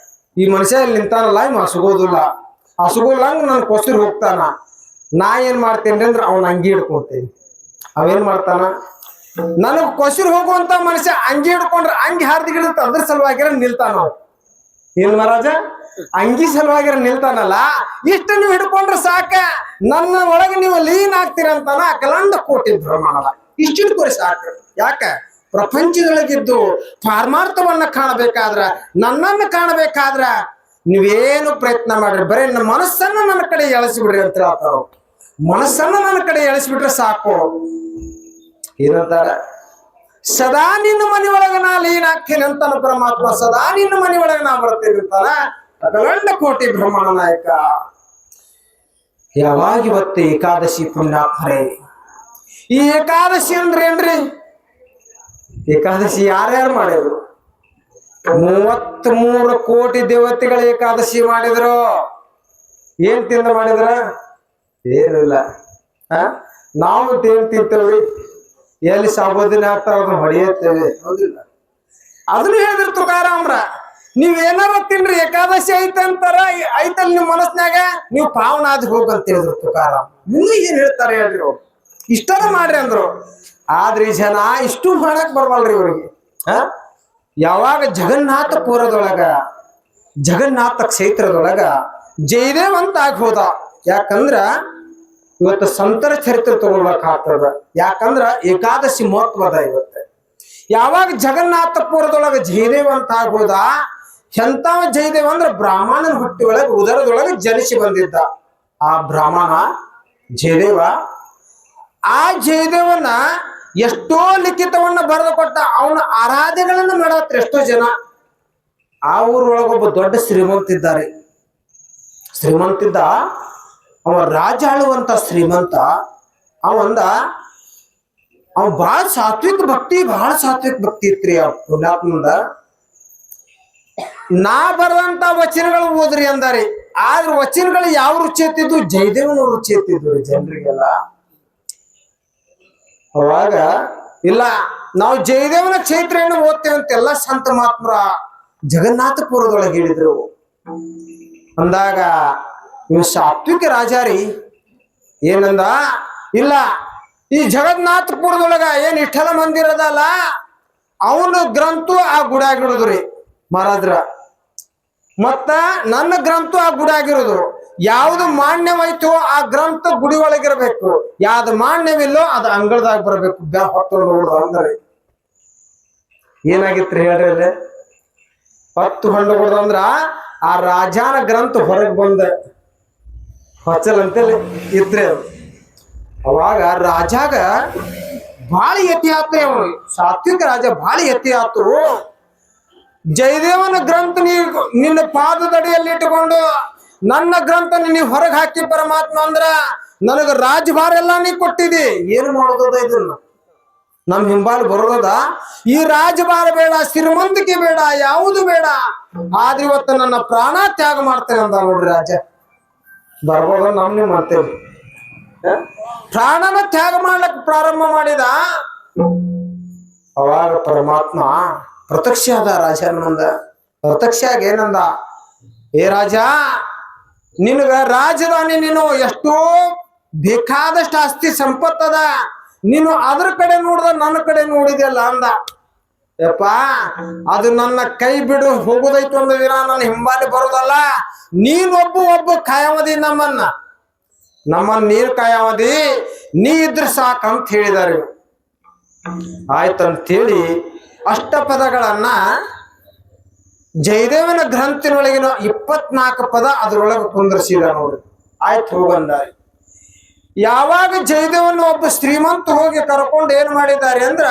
ಈ ಮನುಷ್ಯ ಇಲ್ಲಿ ನಿಂತಾನಲ್ಲ, ಇವ್ ಹಸುಗೋದಿಲ್ಲ. ಹಸುಗೋಲಂಗ ನನ್ ಕೊಸಿರ್ ಹೋಗ್ತಾನ. ನಾ ಏನ್ ಮಾಡ್ತೇನೆ ಅಂದ್ರೆ ಅವನ ಅಂಗಿ ಹಿಡ್ಕೊತೇನೆ. ಅವೇನ್ ಮಾಡ್ತಾನ? ನನಗ್ ಕೊಸಿರ್ ಹೋಗುವಂತ ಮನುಷ್ಯ ಅಂಗಿ ಹಿಡ್ಕೊಂಡ್ರೆ ಅಂಗಿ ಹಾರ್ದಿಗಿಡುತ್ತ, ಅದ್ರ ಸಲುವಾಗಿರ ನಿಲ್ತಾನ. ಏನ್ ಮಹಾರಾಜ? ಅಂಗಿ ಸಲುವಾಗಿರ ನಿಲ್ತಾನಲ್ಲ. ಇಷ್ಟ ನೀವು ಹಿಡ್ಕೊಂಡ್ರೆ ಸಾಕ, ನನ್ನ ಒಳಗೆ ನೀವು ಲೀನ್ ಆಗ್ತೀರಂತಾನ ಅಖಿಲಾಂಡ ಕೋಟಿ ಬ್ರಹ್ಮಾಂಡ. ಇಷ್ಟು ಹಿಡ್ಕೊರಿ ಸಾಕ. ಯಾಕ? ಪ್ರಪಂಚದೊಳಗಿದ್ದು ಪಾರಮಾರ್ಥವನ್ನ ಕಾಣಬೇಕಾದ್ರ, ನನ್ನನ್ನು ಕಾಣಬೇಕಾದ್ರ ನೀವೇನು ಪ್ರಯತ್ನ ಮಾಡ್ರಿ, ಬರೀ ನನ್ನ ಮನಸ್ಸನ್ನ ನನ್ನ ಕಡೆ ಎಳಿಸ್ಬಿಡ್ರಿ ಅಂತ ಹೇಳ್ತಾರ. ಮನಸ್ಸನ್ನ ನನ್ನ ಕಡೆ ಎಳಿಸ್ಬಿಟ್ರೆ ಸಾಕು. ಏನಂತಾರ? ಸದಾ ನಿನ್ನ ಮನೆ ಒಳಗ ನಾ ಲೀನ್ ಆಗ್ತೇನೆ ಅಂತಾನ ಪರಮಾತ್ಮ. ಸದಾ ನಿನ್ನ ಮನೆ ಒಳಗ ನಾ ಬರ್ತೇನೆ ಅಂತಾನ ಅಖಂಡ ಕೋಟಿ ಬ್ರಹ್ಮಾಂಡ ನಾಯಕ. ಯಾವಾಗ ಇವತ್ತು ಏಕಾದಶಿ ಪುಣ್ಯಾತ್ಮರೇ. ಈ ಏಕಾದಶಿ ಅಂದ್ರೆ ಏನ್ರಿ? ಏಕಾದಶಿ ಯಾರ್ಯಾರು ಮಾಡಿದ್ರು? 33 ಕೋಟಿ ದೇವತೆಗಳು ಏಕಾದಶಿ ಮಾಡಿದ್ರು. ಏನ್ ತಿಂದ ಮಾಡಿದ್ರ ಏನಿಲ್ಲ. ನಾವು ಏನ್ ತಿಂತೇವ್ರಿ, ಎಲ್ಲಿ ಸಾಬೋದಿನ ಆಗ್ತಾರ ಅದನ್ನ ಹೊಡೆಯುತ್ತೇವೆ, ಹೌದಿಲ್ಲ? ಅದನ್ನ ಹೇಳಿದ್ರು ತುಕಾರಾಮ್ರ, ನೀವ್ ಏನಾರ ತಿನ್ರಿ, ಏಕಾದಶಿ ಐತಂತಾರ, ಐತಲ್ ನಿಮ್ ಮನಸ್ನ್ಯಾಗ, ನೀವು ಪಾವನಾದ್ ಹೋಗಂತ ಹೇಳಿದ್ರು ತುಕಾರಾಮ್. ಇನ್ನು ಏನ್ ಹೇಳ್ತಾರೆ ಹೇಳ್ರಿ ಅವ್ರು, ಇಷ್ಟರ ಮಾಡ್ರಿ ಅಂದ್ರು. ಆದ್ರೆ ಈ ಜನ ಇಷ್ಟು ಮಾಡಕ್ ಬರ್ವಲ್ರಿ ಇವ್ರಿಗೆ. ಯಾವಾಗ ಜಗನ್ನಾಥಪುರದೊಳಗ, ಜಗನ್ನಾಥ ಕ್ಷೇತ್ರದೊಳಗ ಜಯದೇವ್ ಅಂತ ಹೋದ. ಯಾಕಂದ್ರ ಇವತ್ತು ಸಂತರ ಚರಿತ್ರೆ ತಗೊಳ್ಬೇಕಾಗ್ತದ. ಯಾಕಂದ್ರ ಏಕಾದಶಿ ಮಹತ್ವದ ಇವತ್ತು. ಯಾವಾಗ ಜಗನ್ನಾಥಪುರದೊಳಗ ಜಯದೇವ್ ಅಂತ ಹೋದ, ಎಂತಾವ ಜಯದೇವ್ ಅಂದ್ರ ಬ್ರಾಹ್ಮಣನ ಹುಟ್ಟಿ ಒಳಗೆ ಉದರದೊಳಗೆ ಜನಿಸಿ ಬಂದಿದ್ದ ಆ ಬ್ರಾಹ್ಮಣ ಜಯದೇವ. ಆ ಜಯದೇವನ ಎಷ್ಟೋ ಲಿಖಿತವನ್ನ ಬರೆದು ಕೊಟ್ಟ. ಅವನ ಆರಾಧನೆಗಳನ್ನ ಮಾಡತ್ರಿ ಎಷ್ಟೋ ಜನ. ಆ ಊರೊಳಗೊಬ್ಬ ದೊಡ್ಡ ಶ್ರೀಮಂತಿದ್ದಾರೆ. ಶ್ರೀಮಂತಿದ್ದ, ಅವ ರಾಜ ಆಳುವಂತ ಶ್ರೀಮಂತ. ಅವಂದ ಅವ ಬಹಳ ಸಾತ್ವಿಕ ಭಕ್ತಿ ಇತ್ರಿ ಆ ಪುಣ್ಯಾತ್ಮಂದ. ನಾ ಬರೆದಂತ ವಚನಗಳು ಓದ್ರಿ ಅಂದಾರಿ. ಆದ್ರ ವಚನಗಳು ಯಾವ ರುಚಿ ಎತ್ತಿದ್ದು? ಜಯದೇವನ ರುಚಿ ಎತ್ತಿದ್ರು ಜನರಿಗೆಲ್ಲ. ಅವಾಗ ಇಲ್ಲ, ನಾವು ಜಯದೇವನ ಕ್ಷೇತ್ರ ಏನು ಓದ್ತೇವೆ ಅಂತೆಲ್ಲ ಸಂತ ಮಹಾತ್ಮರ ಜಗನ್ನಾಥಪುರದೊಳಗೆ ಹೇಳಿದ್ರು. ಅಂದಾಗ ಇವ್ ಸಾತ್ವಿಕ ರಾಜಾರಿ ಏನಂದ, ಇಲ್ಲ, ಈ ಜಗನ್ನಾಥಪುರದೊಳಗ ಏನ್ ವಿಠಲ ಮಂದಿರ ಅದಲ್ಲ, ಅವನ ಗ್ರಂಥ ಆ ಗುಡಿಯಾಗಿಡುದ್ರಿ ಮಹಾರಾಜ್ರ. ಮತ್ತ ನನ್ನ ಗ್ರಂಥ ಆ ಗುಡಿಯಾಗಿರೋದು. ಯಾವ್ದು ಮಾನ್ಯವಾಯ್ತು ಆ ಗ್ರಂಥ ಗುಡಿ ಒಳಗಿರ್ಬೇಕು, ಯಾವ್ದು ಮಾನ್ಯವಿಲ್ಲೋ ಅದು ಅಂಗಳದಾಗ ಬರ್ಬೇಕು. ಹೊತ್ತೊಂಡು ಅಂದ್ರೆ ಏನಾಗಿತ್ರಿ ಹೇಳ್ರಿ ಅಲ್ಲಿ? 10 ಹಣ್ಣು ಹೊಡೆದಂದ್ರ ಆ ರಾಜಾನ ಗ್ರಂಥ ಹೊರಗೆ ಬಂದ ಹೊಚ್ಚಲ್ ಅಂತೇಳಿ ಇದ್ರಿ. ಅವಾಗ ರಾಜಾಗ ಬಾಳ ಯತಿ ಆತ್ರಿ. ಅವನು ಸಾತ್ವಿಕ ರಾಜ, ಬಾಳ ಯತಿ ಆತು. ಜಯದೇವನ ಗ್ರಂಥ ನಿನ್ನ ಪಾದದಡಿಯಲ್ಲಿ ಇಟ್ಟುಕೊಂಡು ನನ್ನ ಗ್ರಂಥ ನೀವು ಹೊರಗೆ ಹಾಕಿ ಪರಮಾತ್ಮ ಅಂದ್ರ ನನಗ ರಾಜಭಾರ ಎಲ್ಲ ನೀ ಕೊಟ್ಟಿದಿ. ಏನು ಮಾಡೋದದ ಇದನ್ನ? ನಮ್ ಹಿಂಬಾಲ್ ಬರೋದ ಈ ರಾಜಭಾರ ಬೇಡ, ಶ್ರೀಮಂತಿಕೆ ಬೇಡ, ಯಾವುದು ಬೇಡ, ಆದ್ರೆ ಇವತ್ತು ನನ್ನ ಪ್ರಾಣ ತ್ಯಾಗ ಮಾಡ್ತೇನೆ ಅಂತ ನೋಡ್ರಿ ರಾಜ. ಬರ್ಬೋದ ನಮ್ನೆ ಮಾಡ್ತೇವೆ. ಪ್ರಾಣನ ತ್ಯಾಗ ಮಾಡ್ಲಕ್ ಪ್ರಾರಂಭ ಮಾಡಿದ. ಅವಾಗ ಪರಮಾತ್ಮ ಪ್ರತ್ಯಕ್ಷ ಆದ ರಾಜನ ಮುಂದ. ಪ್ರತ್ಯಕ್ಷ ಆಗಿ ಏನಂದ, ಏ ರಾಜ, ನಿನಗ ರಾಜಧಾನಿ, ನೀನು ಎಷ್ಟೋ ಬೇಕಾದಷ್ಟು ಆಸ್ತಿ ಸಂಪತ್ತದ, ನೀನು ಅದ್ರ ಕಡೆ ನೋಡ್ದ ನನ್ನ ಕಡೆ ನೋಡಿದೆಯಲ್ಲ ಅಂದ. ಯಪ್ಪ, ಅದು ನನ್ನ ಕೈ ಬಿಡು, ಹೋಗುದೈತು ಒಂದು ದಿನ, ನನ್ನ ಹಿಂಬಾಲಿ ಬರೋದಲ್ಲ. ಒಬ್ಬ ಕಾಯವದಿ, ನಮ್ಮನ್ನ ನೀರು ಕಾಯವದಿ, ನೀ ಇದ್ರ ಸಾಕಂತ ಹೇಳಿದಾರೆ. ಆಯ್ತಂತೇಳಿ ಅಷ್ಟಪದಗಳನ್ನ ಜಯದೇವನ ಗ್ರಂಥಿನೊಳಗಿನ 24 ಪದ ಅದ್ರೊಳಗೆ ಕುಂದರ್ಸಿದ ನೋಡ್ರಿ. ಆಯ್ತು ಹೋಗಂದಾರಿ. ಯಾವಾಗ ಜಯದೇವನ ಒಬ್ಬ ಶ್ರೀಮಂತ ಹೋಗಿ ಕರ್ಕೊಂಡು ಏನ್ ಮಾಡಿದ್ದಾರೆ ಅಂದ್ರ,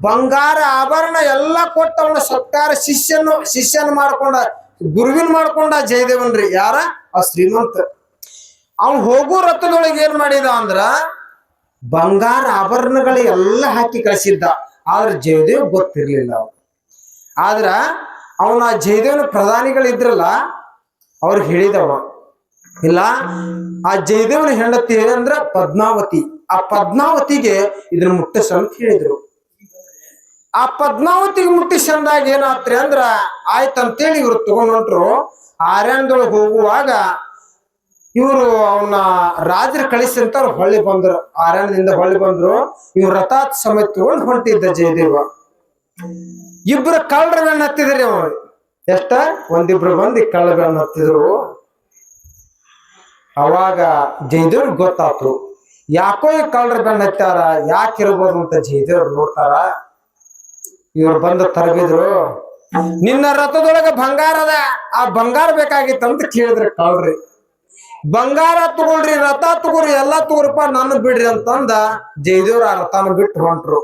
ಬಂಗಾರ ಆಭರಣ ಎಲ್ಲ ಕೊಟ್ಟ ಅವನ ಸತ್ಕಾರ ಶಿಷ್ಯನ ಮಾಡ್ಕೊಂಡ, ಗುರುವಿನ ಮಾಡ್ಕೊಂಡ ಜಯದೇವನ್ರಿ. ಯಾರ? ಆ ಶ್ರೀಮಂತ. ಅವ್ನು ಹೋಗೋ ರಥದೊಳಗೆ ಏನ್ ಮಾಡಿದ ಅಂದ್ರ ಬಂಗಾರ ಆಭರಣಗಳು ಎಲ್ಲ ಹಾಕಿ ಕಳಿಸಿದ್ದ. ಆದ್ರೆ ಜಯದೇವ್ ಗೊತ್ತಿರ್ಲಿಲ್ಲ ಅವ. ಆದ್ರ ಅವನ ಜಯದೇವನ ಪ್ರಧಾನಿಗಳಿದ್ರಲ್ಲ, ಅವ್ರಿಗೆ ಹೇಳಿದವ, ಇಲ್ಲ, ಆ ಜಯದೇವನ ಹೆಂಡತಿ ಏನಂದ್ರ ಪದ್ಮಾವತಿ. ಆ ಪದ್ಮಾವತಿಗೆ ಇದನ್ನ ಮುಟ್ಟಿಸ ಅಂತ ಹೇಳಿದ್ರು. ಆ ಪದ್ಮಾವತಿಗೆ ಮುಟ್ಟಿಸಂದಾಗ ಏನಾತ್ರಿ ಅಂದ್ರ, ಆಯ್ತಂತೇಳಿ ಇವ್ರು ತಗೊಂಡ್ ಹೊಂಟ್ರು. ಆರ್ಯಾಣದೊಳಗೆ ಹೋಗುವಾಗ ಇವರು ಅವನ್ನ ರಾಜರು ಕಳಿಸಿ ಅಂತ ಹೊಳ್ಳಿ ಬಂದ್ರು. ಆರ್ಯಾಣದಿಂದ ಹೊಳ್ಳಿ ಬಂದ್ರು. ಇವ್ರು ರಥಾತ್ ಸಮೇತ ತಗೊಂಡು ಹೊಂಟಿದ್ದ ಜಯದೇವ. ಇಬ್ರು ಕಳ್ಳರ ಬೆನ್ನ ಹತ್ತಿದ್ರಿ. ಅವ್ರು ಒಂದಿಬ್ರು ಬಂದು ಕಳ್ಳ ಬೆನ್ನ ಹತ್ತಿದ್ರು. ಅವಾಗ ಜಯದೇವ್ರಿಗೆ ಗೊತ್ತಾತು, ಯಾಕೋ ಈ ಕಳ್ಳರ ಬೆನ್ನ ಹತ್ತಾರ, ಯಾಕಿರ್ಬೋದು ಅಂತ ಜಯದೇವ್ರು ನೋಡ್ತಾರ. ಇವ್ರು ಬಂದು ತರಬಿದ್ರು. ನಿನ್ನ ರಥದೊಳಗ ಬಂಗಾರದ, ಆ ಬಂಗಾರ ಬೇಕಾಗಿತ್ತಂತ ಕೇಳಿದ್ರಿ ಕಳ್ರಿ. ಬಂಗಾರ ತಗೊಳ್ರಿ, ರಥ ತಗೋರಿ, ಎಲ್ಲಾ ತಗೋರಿಪ್ಪ, ನನ್ನ ಬಿಡ್ರಿ ಅಂತಂದ ಜಯದೇವ್ರ ಆ ರಥನ ಬಿಟ್ಟು ಹೊಂಟ್ರು.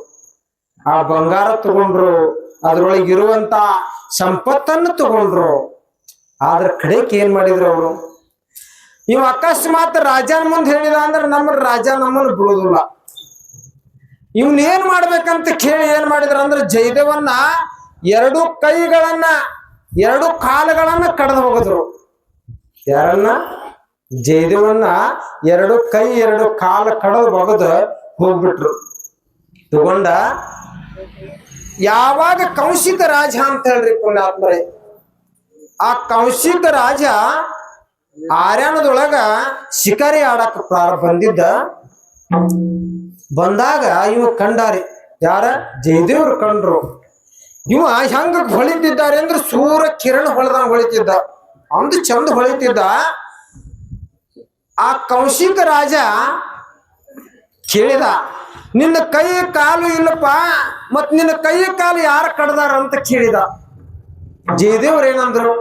ಆ ಬಂಗಾರ ತಗೊಂಡ್ರು, ಅದ್ರೊಳಗೆ ಇರುವಂತ ಸಂಪತ್ತನ್ನು ತಗೊಂಡ್ರು. ಆದ್ರ ಕಡೆಗೆ ಏನ್ ಮಾಡಿದ್ರು ಅವರು? ಇವ್ ಅಕಸ್ಮಾತ್ ರಾಜನ ಮುಂದೆ ಹೇಳಿದ ಅಂದ್ರೆ ನಮ್ಮ ರಾಜ ನಮ್ಮನ್ನು ಬಿಡುದಿಲ್ಲ. ಇವನ್ ಏನ್ ಮಾಡ್ಬೇಕಂತ ಕೇಳಿ ಏನ್ ಮಾಡಿದ್ರ ಅಂದ್ರೆ ಜಯದೇವನ್ನ 2 ಕೈಗಳನ್ನ 2 ಕಾಲುಗಳನ್ನ ಕಡ್ದು ಹೋಗಿದ್ರು. ಯಾರನ್ನ? ಜಯದೇವನ್ನ ಎರಡು ಕೈ ಎರಡು ಕಾಲ ಕಡದು ಬಗದು ಹೋಗ್ಬಿಟ್ರು. ತಗೊಂಡ ಯಾವಾಗ ಕೌಶಿಕ ರಾಜ ಅಂತ ಹೇಳ್ರಿ ಪುಣ್ಯಾತ್ಮರೇ, ಆ ಕೌಶಿಕ ರಾಜ ಆರ್ಯಾಣದೊಳಗ ಶಿಕಾರಿ ಆಡಕ್ ಬಂದಾಗ ಇವ ಕಂಡಾರಿ. ಯಾರ? ಜಯದೇವ್ರು ಕಂಡ್ರು. ಇವ ಹೆಂಗ ಹೊಳಿತಿದ್ದಾರೆ ಅಂದ್ರೆ ಸೂರ್ಯ ಕಿರಣ ಹೊಳೆದಂಗ ಹೊಳಿತಿದ್ದ, ಅಂದು ಚಂದ ಹೊಳಿತಿದ್ದ. ಆ ಕೌಶಿಕ ರಾಜ ಕೇಳಿದ, ನಿನ್ನ ಕೈ ಕಾಲು ಇಲ್ಲಪ್ಪ, ಮತ್ ನಿನ್ನ ಕೈ ಕಾಲು ಯಾರು ಕಡ್ದಾರ ಅಂತ ಕೇಳಿದ. ಜಯದೇವ್ರ ಏನಂದ್ರು?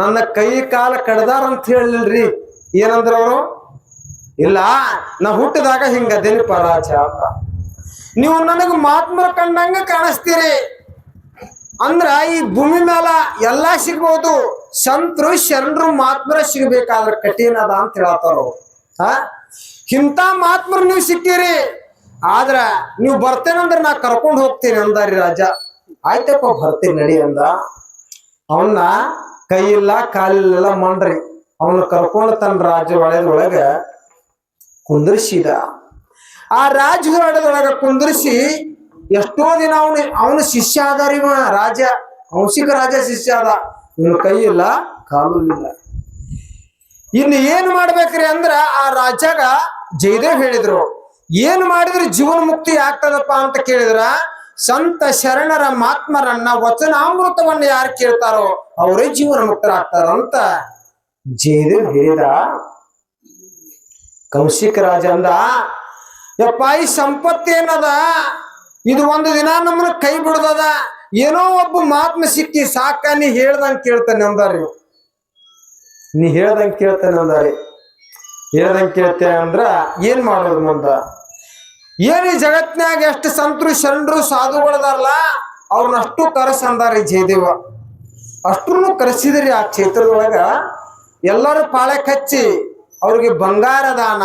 ನನ್ನ ಕೈ ಕಾಲ ಕಡ್ದಾರ ಅಂತ ಹೇಳಿಲ್ರಿ. ಏನಂದ್ರ ಅವರು? ಇಲ್ಲ, ನಾ ಹುಟ್ಟಿದಾಗ ಹಿಂಗದೇನಿ ಪರಾಜ ಅಂತ. ನೀವು ನನಗ ಮಹಾತ್ಮರ ಕಂಡಂಗ ಕಾಣಿಸ್ತೀರಿ. ಅಂದ್ರ ಈ ಭೂಮಿ ಮೇಲ ಎಲ್ಲಾ ಸಿಗ್ಬಹುದು, ಸಂತರು ಶರಣರು ಮಹಾತ್ಮರ ಸಿಗ್ಬೇಕಾದ್ರ ಕಠಿಣ ಅದ ಅಂತ ಹೇಳ್ತಾರ. ಇಂಥ ಮಹಾತ್ಮರು ನೀವು ಸಿಕ್ಕಿರಿ, ಆದ್ರ ನೀವು ಬರ್ತೇನಂದ್ರ ನಾ ಕರ್ಕೊಂಡು ಹೋಗ್ತೀನಿ ಅಂದಾರಿ ರಾಜ. ಆಯ್ತಪ್ಪ ಬರ್ತೀನಿ ನಡಿ ಅಂದ. ಅವನ್ನ ಕೈ ಇಲ್ಲ ಕಾಲಿಲ್ಲ ಮಾಡ್ರಿ, ಅವನ್ನ ಕರ್ಕೊಂಡು ತನ್ನ ರಾಜ್ಯ ಒಳಗ ಕುಂದರ್ಸಿದ. ಆ ರಾಜ್ಯ ಒಳಗ ಕುಂದರ್ಸಿ ಎಷ್ಟೋ ದಿನ ಅವನ ಶಿಷ್ಯ ಆದಾರ. ಇವ ರಾಜ, ವಂಶಿಕ ರಾಜ ಶಿಷ್ಯ ಆದ. ಇವನು ಕೈ ಇಲ್ಲ ಕಾಲು ಇಲ್ಲ. ಇನ್ನು ಏನ್ ಮಾಡ್ಬೇಕ್ರಿ ಅಂದ್ರ ಆ ರಾಜಾಗ ಜಯದೇವ್ ಹೇಳಿದ್ರು, ಏನ್ ಮಾಡಿದ್ರೆ ಜೀವನ ಮುಕ್ತಿ ಆಗ್ತದಪ್ಪ ಅಂತ ಕೇಳಿದ್ರ, ಸಂತ ಶರಣರ ಮಹಾತ್ಮರನ್ನ ವಚನಾಮೃತವನ್ನ ಯಾರು ಕೇಳ್ತಾರೋ ಅವರೇ ಜೀವನ ಮುಕ್ತರಾಗ್ತಾರ ಅಂತ ಜಯದೇವ್ ಹೇಳಿದ. ಕೌಶಿಕ ರಾಜ ಅಂದ, ಯಪ್ಪ ಈ ಸಂಪತ್ತೇನದ, ಇದು ಒಂದು ದಿನ ನಮ್ಮನ್ನ ಕೈ ಬಿಡದದ. ಏನೋ ಒಬ್ಬ ಮಹಾತ್ಮ ಸಿಕ್ಕಿ ಸಾಕ, ನೀ ಹೇಳ್ದಂಗ ಕೇಳ್ತಾನೆ ಅಂದಾರಿ. ನೀ ಹೇಳ್ದಂಗ ಕೇಳ್ತಾನೆ ಅಂದಾರಿ. ಹೇಳ್ದಂಗ ಕೇಳ್ತೇನೆ ಅಂದ್ರ ಏನ್ ಮಾಡೋದು ಮುಂದ? ಏನ್ ಈ ಜಗತ್ನ್ಯಾಗ ಎಷ್ಟು ಸಂತರು ಶರಣರು ಸಾಧುಗಳದಾರಲ್ಲ, ಅವ್ರನ್ನಷ್ಟು ಕರೆಸ್ ಅಂದಾರಿ ಜಯದೇವ. ಅಷ್ಟ್ರು ಕರೆಸಿದ್ರಿ. ಆ ಕ್ಷೇತ್ರದೊಳಗ ಎಲ್ಲರೂ ಪಾಳೆ ಹಚ್ಚಿ ಅವ್ರಿಗೆ ಬಂಗಾರ ದಾನ,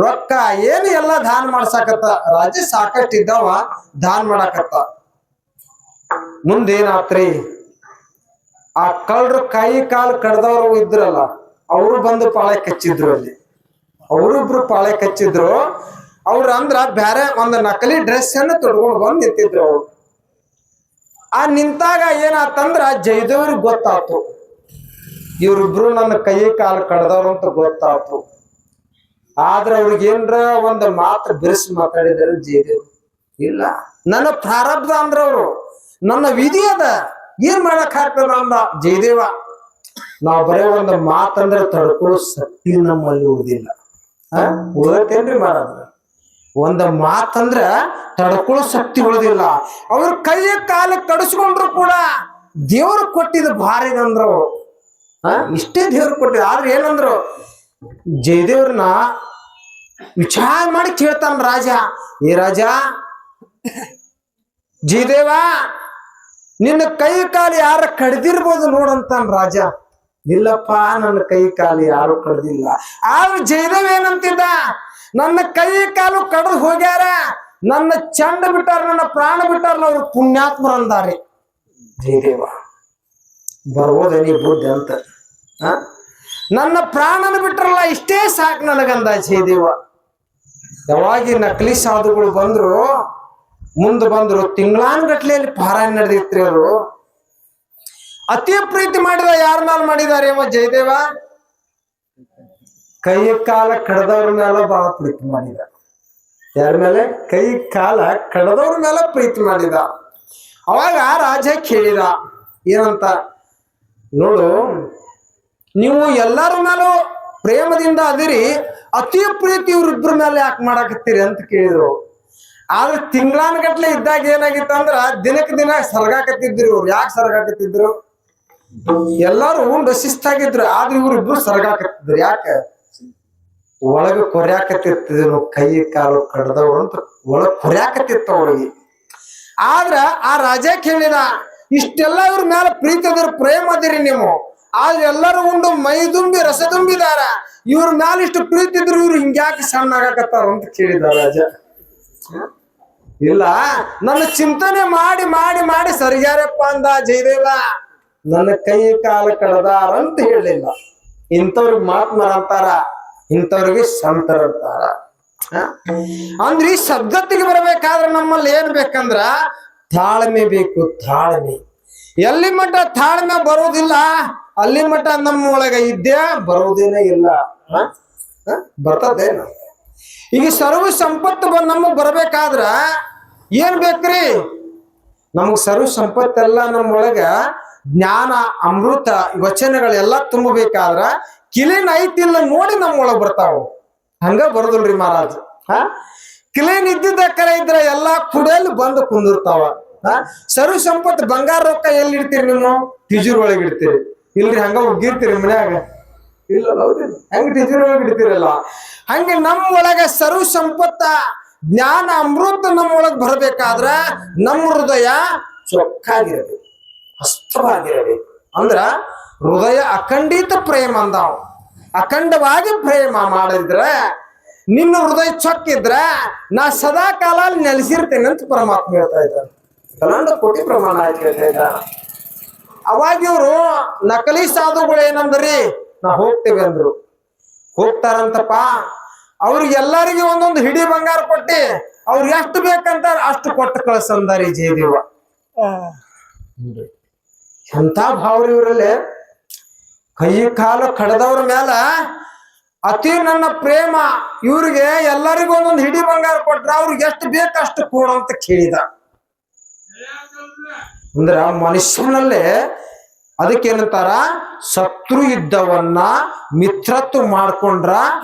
ರೊಕ್ಕ ಏನು ಎಲ್ಲ ದಾನ ಮಾಡ್ಸಾಕತ್ತ. ರಾಜ ಸಾಕಷ್ಟು ಇದ್ದಾವ, ದಾನ ಮಾಡಾಕತ್ತ. ಮುಂದೇನಾತ್ರಿ? ಆ ಕಳ್ರು ಕೈ ಕಾಲು ಕಡ್ದವ್ರು ಇದ್ರಲ್ಲ, ಅವರು ಬಂದು ಪಾಳೆ ಕಚ್ಚಿದ್ರು. ಅಲ್ಲಿ ಅವರಿಬ್ರು ಪಾಳೆ ಕಚ್ಚಿದ್ರು. ಅವ್ರ ಅಂದ್ರ ಬ್ಯಾರೆ ಒಂದು ನಕಲಿ ಡ್ರೆಸ್ ಅನ್ನು ತೊಡ್ಕೊಂಡು ಬಂದು ನಿಂತಿದ್ರು. ಅವ್ರು ಆ ನಿಂತಾಗ ಏನಾತಂದ್ರ ಜಯದೇವ್ರಿಗೆ ಗೊತ್ತಾತು, ಇವ್ರಿಬ್ರು ನನ್ನ ಕೈ ಕಾಲು ಕಡ್ದವ್ರು ಅಂತ ಗೊತ್ತಾತು. ಆದ್ರ ಅವ್ರಿಗೆ ಏನ್ರ ಒಂದು ಮಾತು ಬಿರ್ಸಿ ಮಾತಾಡಿದ್ರು ಜಯದೇವ್. ಇಲ್ಲ, ನನ್ನ ಪ್ರಾರಬ್ಧ ಅಂದ್ರ ಅವ್ರು, ನನ್ನ ವಿಧಿ ಅದ, ಏನ್ ಮಾಡಕ್ ಆಗ್ತದ ಅಂದ ಜಯದೇವ. ನಾವ್ ಬರೇ ಒಂದು ಮಾತಂದ್ರೆ ತಡ್ಕೊಳ್ಳೋ ಶಕ್ತಿ ನಮ್ಮಲ್ಲಿ ಉಳಿದಿಲ್ಲ. ಉಳತೇನ್ರಿ ಮಾರಾದ್ರ? ಒಂದ ಮಾತಂದ್ರ ತಡ್ಕೊಳ್ಳೋ ಶಕ್ತಿ ಉಳಿದಿಲ್ಲ. ಅವ್ರ ಕೈ ಕಾಲ ಕಡಿಸ್ಕೊಂಡ್ರು ಕೂಡ ದೇವ್ರು ಕೊಟ್ಟಿದ್ದು ಭಾರಿ ಅಂದ್ರು. ಇಷ್ಟೇ ದೇವ್ರು ಕೊಟ್ಟಿದ್. ಆದ್ರೆ ಏನಂದ್ರು, ಜಯದೇವ್ರನ್ನ ವಿಚಾರ ಮಾಡಿ ಕೇಳ್ತಾನ ರಾಜ. ಏ ರಾಜ, ಜಯದೇವ ನಿನ್ನ ಕೈ ಕಾಲು ಯಾರ ಕಡ್ದಿರ್ಬೋದು ನೋಡಂತಾನ ರಾಜ. ಇಲ್ಲಪ್ಪ, ನನ್ನ ಕೈ ಕಾಲು ಯಾರು ಕಡ್ದಿಲ್ಲ. ಆದ್ರೆ ಜಯದೇವ್ ಏನಂತಿದ್ದ, ನನ್ನ ಕೈ ಕಾಲು ಕಡ್ದು ಹೋಗ್ಯಾರ, ನನ್ನ ಚಂಡ ಬಿಟ್ಟಾರ, ನನ್ನ ಪ್ರಾಣ ಬಿಟ್ಟಾರ, ಅವ್ರು ಪುಣ್ಯಾತ್ಮರು ಅಂದಾರೆ. ಜಯದೇವ ಬರ್ಬೋದನಿ ಬುದ್ಧಿ ಅಂತ. ನನ್ನ ಪ್ರಾಣನ ಬಿಟ್ರಲ್ಲ, ಇಷ್ಟೇ ಸಾಕು ನನಗಂದ ಜಯದೇವ. ಯಾವಾಗಿ ನಕಲಿ ಸಾಧುಗಳು ಬಂದ್ರು, ಮುಂದೆ ಬಂದ್ರು, ತಿಂಗಳಾನ್ಗಟ್ಲೆಯಲ್ಲಿ ಪಾರಾಯಣ ನಡೆದಿತ್ರಿ. ಅವರು ಅತಿ ಪ್ರೀತಿ ಮಾಡಿದ ಯಾರ ಮೇಲೆ ಮಾಡಿದಾರೆ ಜಯದೇವ? ಕೈ ಕಾಲ ಕಡದವ್ರ ಮೇಲೆ ಬಹಳ ಪ್ರೀತಿ ಮಾಡಿದ. ಯಾರ ಮೇಲೆ? ಕೈ ಕಾಲ ಕಡದವ್ರ ಮೇಲೆ ಪ್ರೀತಿ ಮಾಡಿದ. ಅವಾಗ ರಾಜ ಕೇಳಿದ ಏನಂತ, ನೋಡು, ನೀವು ಎಲ್ಲರ ಮೇಲೂ ಪ್ರೇಮದಿಂದ ಅದಿರಿ, ಅತಿ ಪ್ರೀತಿ ಇವ್ರಿಬ್ರ ಮೇಲೆ ಯಾಕೆ ಮಾಡಾಕತ್ತೀರಿ ಅಂತ ಕೇಳಿದ್ರು. ಆದ್ರೆ ತಿಂಗಳಾನ್ಗಟ್ಲೆ ಇದ್ದಾಗ ಏನಾಗಿತ್ತು ಅಂದ್ರ ದಿನಕ್ಕೆ ದಿನ ಸರ್ಗಾಕತ್ತಿದ್ರು. ಇವ್ರು ಯಾಕೆ ಸರ್ಗಾಕತ್ತಿದ್ರು? ಎಲ್ಲಾರು ಉಂಡು ಶಿಸ್ತಾಗಿದ್ರು, ಆದ್ರೆ ಇವ್ರಿಬ್ರು ಸರ್ಗಾಕತ್ತಿದ್ರು. ಯಾಕೆ? ಒಳಗ ಕೊರ್ಯಾಕತ್ತಿದ್ರು. ಕೈ ಕಾಲು ಕಡ್ದವ್ರು ಅಂತ ಒಳಗ್ ಕೊರ್ಯಾಕತ್ತಿತ್ತು ಅವ್ರಿಗೆ. ಆದ್ರ ಆ ರಾಜ ಕೇಳಿದ, ಇಷ್ಟೆಲ್ಲ ಇವ್ರ ಮೇಲೆ ಪ್ರೀತಿ ಅದ್ರ, ಪ್ರೇಮ ಅದಿರಿ ನೀವು, ಆದ್ರೆ ಎಲ್ಲರೂ ಉಂಡು ಮೈ ತುಂಬಿ ರಸ ತುಂಬಿದಾರ, ಇವ್ರ ಮ್ಯಾಲ ಇಷ್ಟು ಪ್ರೀತಿ ಇದ್ರು ಇವ್ರು ಹಿಂಗ್ಯಾಕೆ ಸಣ್ಣ ಆಗಾಕತ್ತಾರ ಅಂತ ಕೇಳಿದ ರಾಜ. ಇಲ್ಲ, ನನ್ನ ಚಿಂತನೆ ಮಾಡಿ ಮಾಡಿ ಮಾಡಿ ಸರಿಯಾರಪ್ಪ ಅಂದ ಜಯದೇವ. ನನ್ನ ಕೈ ಕಾಲ ಕಡದಾರ ಅಂತ ಹೇಳಿಲ್ಲ. ಇಂಥವ್ರಿಗೆ ಮಹಾತ್ಮರ ಅಂತಾರ, ಇಂಥವ್ರಿಗೆ ಸಂತರ ಅಂತಾರ. ಅಂದ್ರೆ ಈ ಸದ್ಗತಿಗೆ ಬರಬೇಕಾದ್ರೆ ನಮ್ಮಲ್ಲಿ ಏನ್ ಬೇಕಂದ್ರ ತಾಳ್ಮೆ ಬೇಕು, ತಾಳ್ಮೆ. ಎಲ್ಲಿ ಮಟ್ಟ ತಾಳ್ಮೆ ಬರೋದಿಲ್ಲ ಅಲ್ಲಿ ಮಟ್ಟ ನಮ್ಮ ಒಳಗ ಇದ್ದೇ ಬರೋದೇನೇ ಇಲ್ಲ. ಬರ್ತದೇನು? ಈಗ ಸರ್ವ ಸಂಪತ್ತು ನಮಗ್ ಬರ್ಬೇಕಾದ್ರ ಏನ್ ಬೇಕ್ರಿ? ನಮಗ್ ಸರ್ವ ಸಂಪತ್ತೆಲ್ಲ ನಮ್ಮೊಳಗ ಜ್ಞಾನ ಅಮೃತ ವಚನಗಳೆಲ್ಲ ತುಂಬಬೇಕಾದ್ರ ಕಿಲಿನ್ ಐತಿಲ್ಲ ನೋಡಿ ನಮ್ಮೊಳಗ್ ಬರ್ತಾವ. ಹಂಗ ಬರೋದಿಲ್ರಿ ಮಹಾರಾಜ್. ಕಿಲಿನ್ ಇದ್ದಿದ್ದ ಕರೆ ಇದ್ರ ಎಲ್ಲಾ ಕುಡಿಯಲ್ಲಿ ಬಂದು ಕುಂದಿರ್ತಾವ. ಸರ್ವ ಸಂಪತ್ತು ಬಂಗಾರ ರೊಕ್ಕ ಎಲ್ಲಿ ಇಡ್ತೀರಿ? ನೀವು ತಿಜೂರ್ ಒಳಗೆ ಇಡ್ತೀರಿ ಇಲ್ರಿ? ಹಂಗ ಉಗ್ಗಿರ್ತೀರಿ ಮನ್ಯಾಗ? ಇಲ್ಲ, ಹೆಂಗ ತಿಜೂರ್ ಒಳಗೆ ಇಡ್ತೀರಲ್ಲ ಹಂಗೆ ನಮ್ಮ ಒಳಗ ಸರ್ವ ಸಂಪತ್ತ ಜ್ಞಾನ ಅಮೃತ ನಮ್ಮೊಳಗ್ ಬರ್ಬೇಕಾದ್ರ ನಮ್ಮ ಹೃದಯ ಚೊಕ್ಕಾಗಿರಬೇಕು, ಹಸ್ತವಾಗಿರಬೇಕು. ಅಂದ್ರ ಹೃದಯ ಅಖಂಡಿತ ಪ್ರೇಮ ಅಂದಾವ್. ಅಖಂಡವಾಗಿ ಪ್ರೇಮ ಮಾಡಿದ್ರೆ ನಿನ್ನ ಹೃದಯ ಚೊಕ್ಕಿದ್ರ ನಾ ಸದಾ ಕಾಲ ನೆಲೆಸಿರ್ತೇನೆ ಅಂತ ಪರಮಾತ್ಮ ಹೇಳ್ತಾ ಇದ್ದಾನೆ. ಕಲಂಡ ಕೋಟಿ ಪ್ರಮಾಣ ಆಯ್ತು ಹೇಳ್ತಾ ಇದ್ದ. ಅವಾಗ ಇವ್ರು ನಕಲಿ ಸಾಧುಗಳು ಏನಂದ್ರಿ, ನಾ ಹೋಗ್ತೇವೆ ಅಂದ್ರು. ಹೋಗ್ತಾರಂತಪ್ಪ. ಅವ್ರಿಗೆಲ್ಲರಿಗೂ ಒಂದೊಂದು ಹಿಡಿ ಬಂಗಾರ ಕೊಟ್ಟಿ ಅವ್ರಿಗೆ ಎಷ್ಟು ಬೇಕಂತ ಅಷ್ಟು ಕೊಟ್ಟು ಕಳ್ಸಂದಾರಿ ಜಯದೇವ. ಎಂತ ಭಾವ್ರಿ ಇವ್ರಲ್ಲಿ. ಕೈ ಕಾಲು ಕಡದವ್ರ ಮೇಲ ಅತಿ ನನ್ನ ಪ್ರೇಮ. ಇವ್ರಿಗೆ ಎಲ್ಲರಿಗೂ ಒಂದೊಂದು ಹಿಡಿ ಬಂಗಾರ ಕೊಟ್ರ ಅವ್ರಿಗೆ ಎಷ್ಟು ಬೇಕಷ್ಟು ಕೊಡು ಅಂತ ಕೇಳಿದ. ಅಂದ್ರ ಮನುಷ್ಯನಲ್ಲೇ ಅದಕ್ಕೇನಂತಾರ, ಶತ್ರು ಇದ್ದವನ್ನ ಮಿತ್ರತ್ವ ಮಾಡ್ಕೊಂಡ್ರ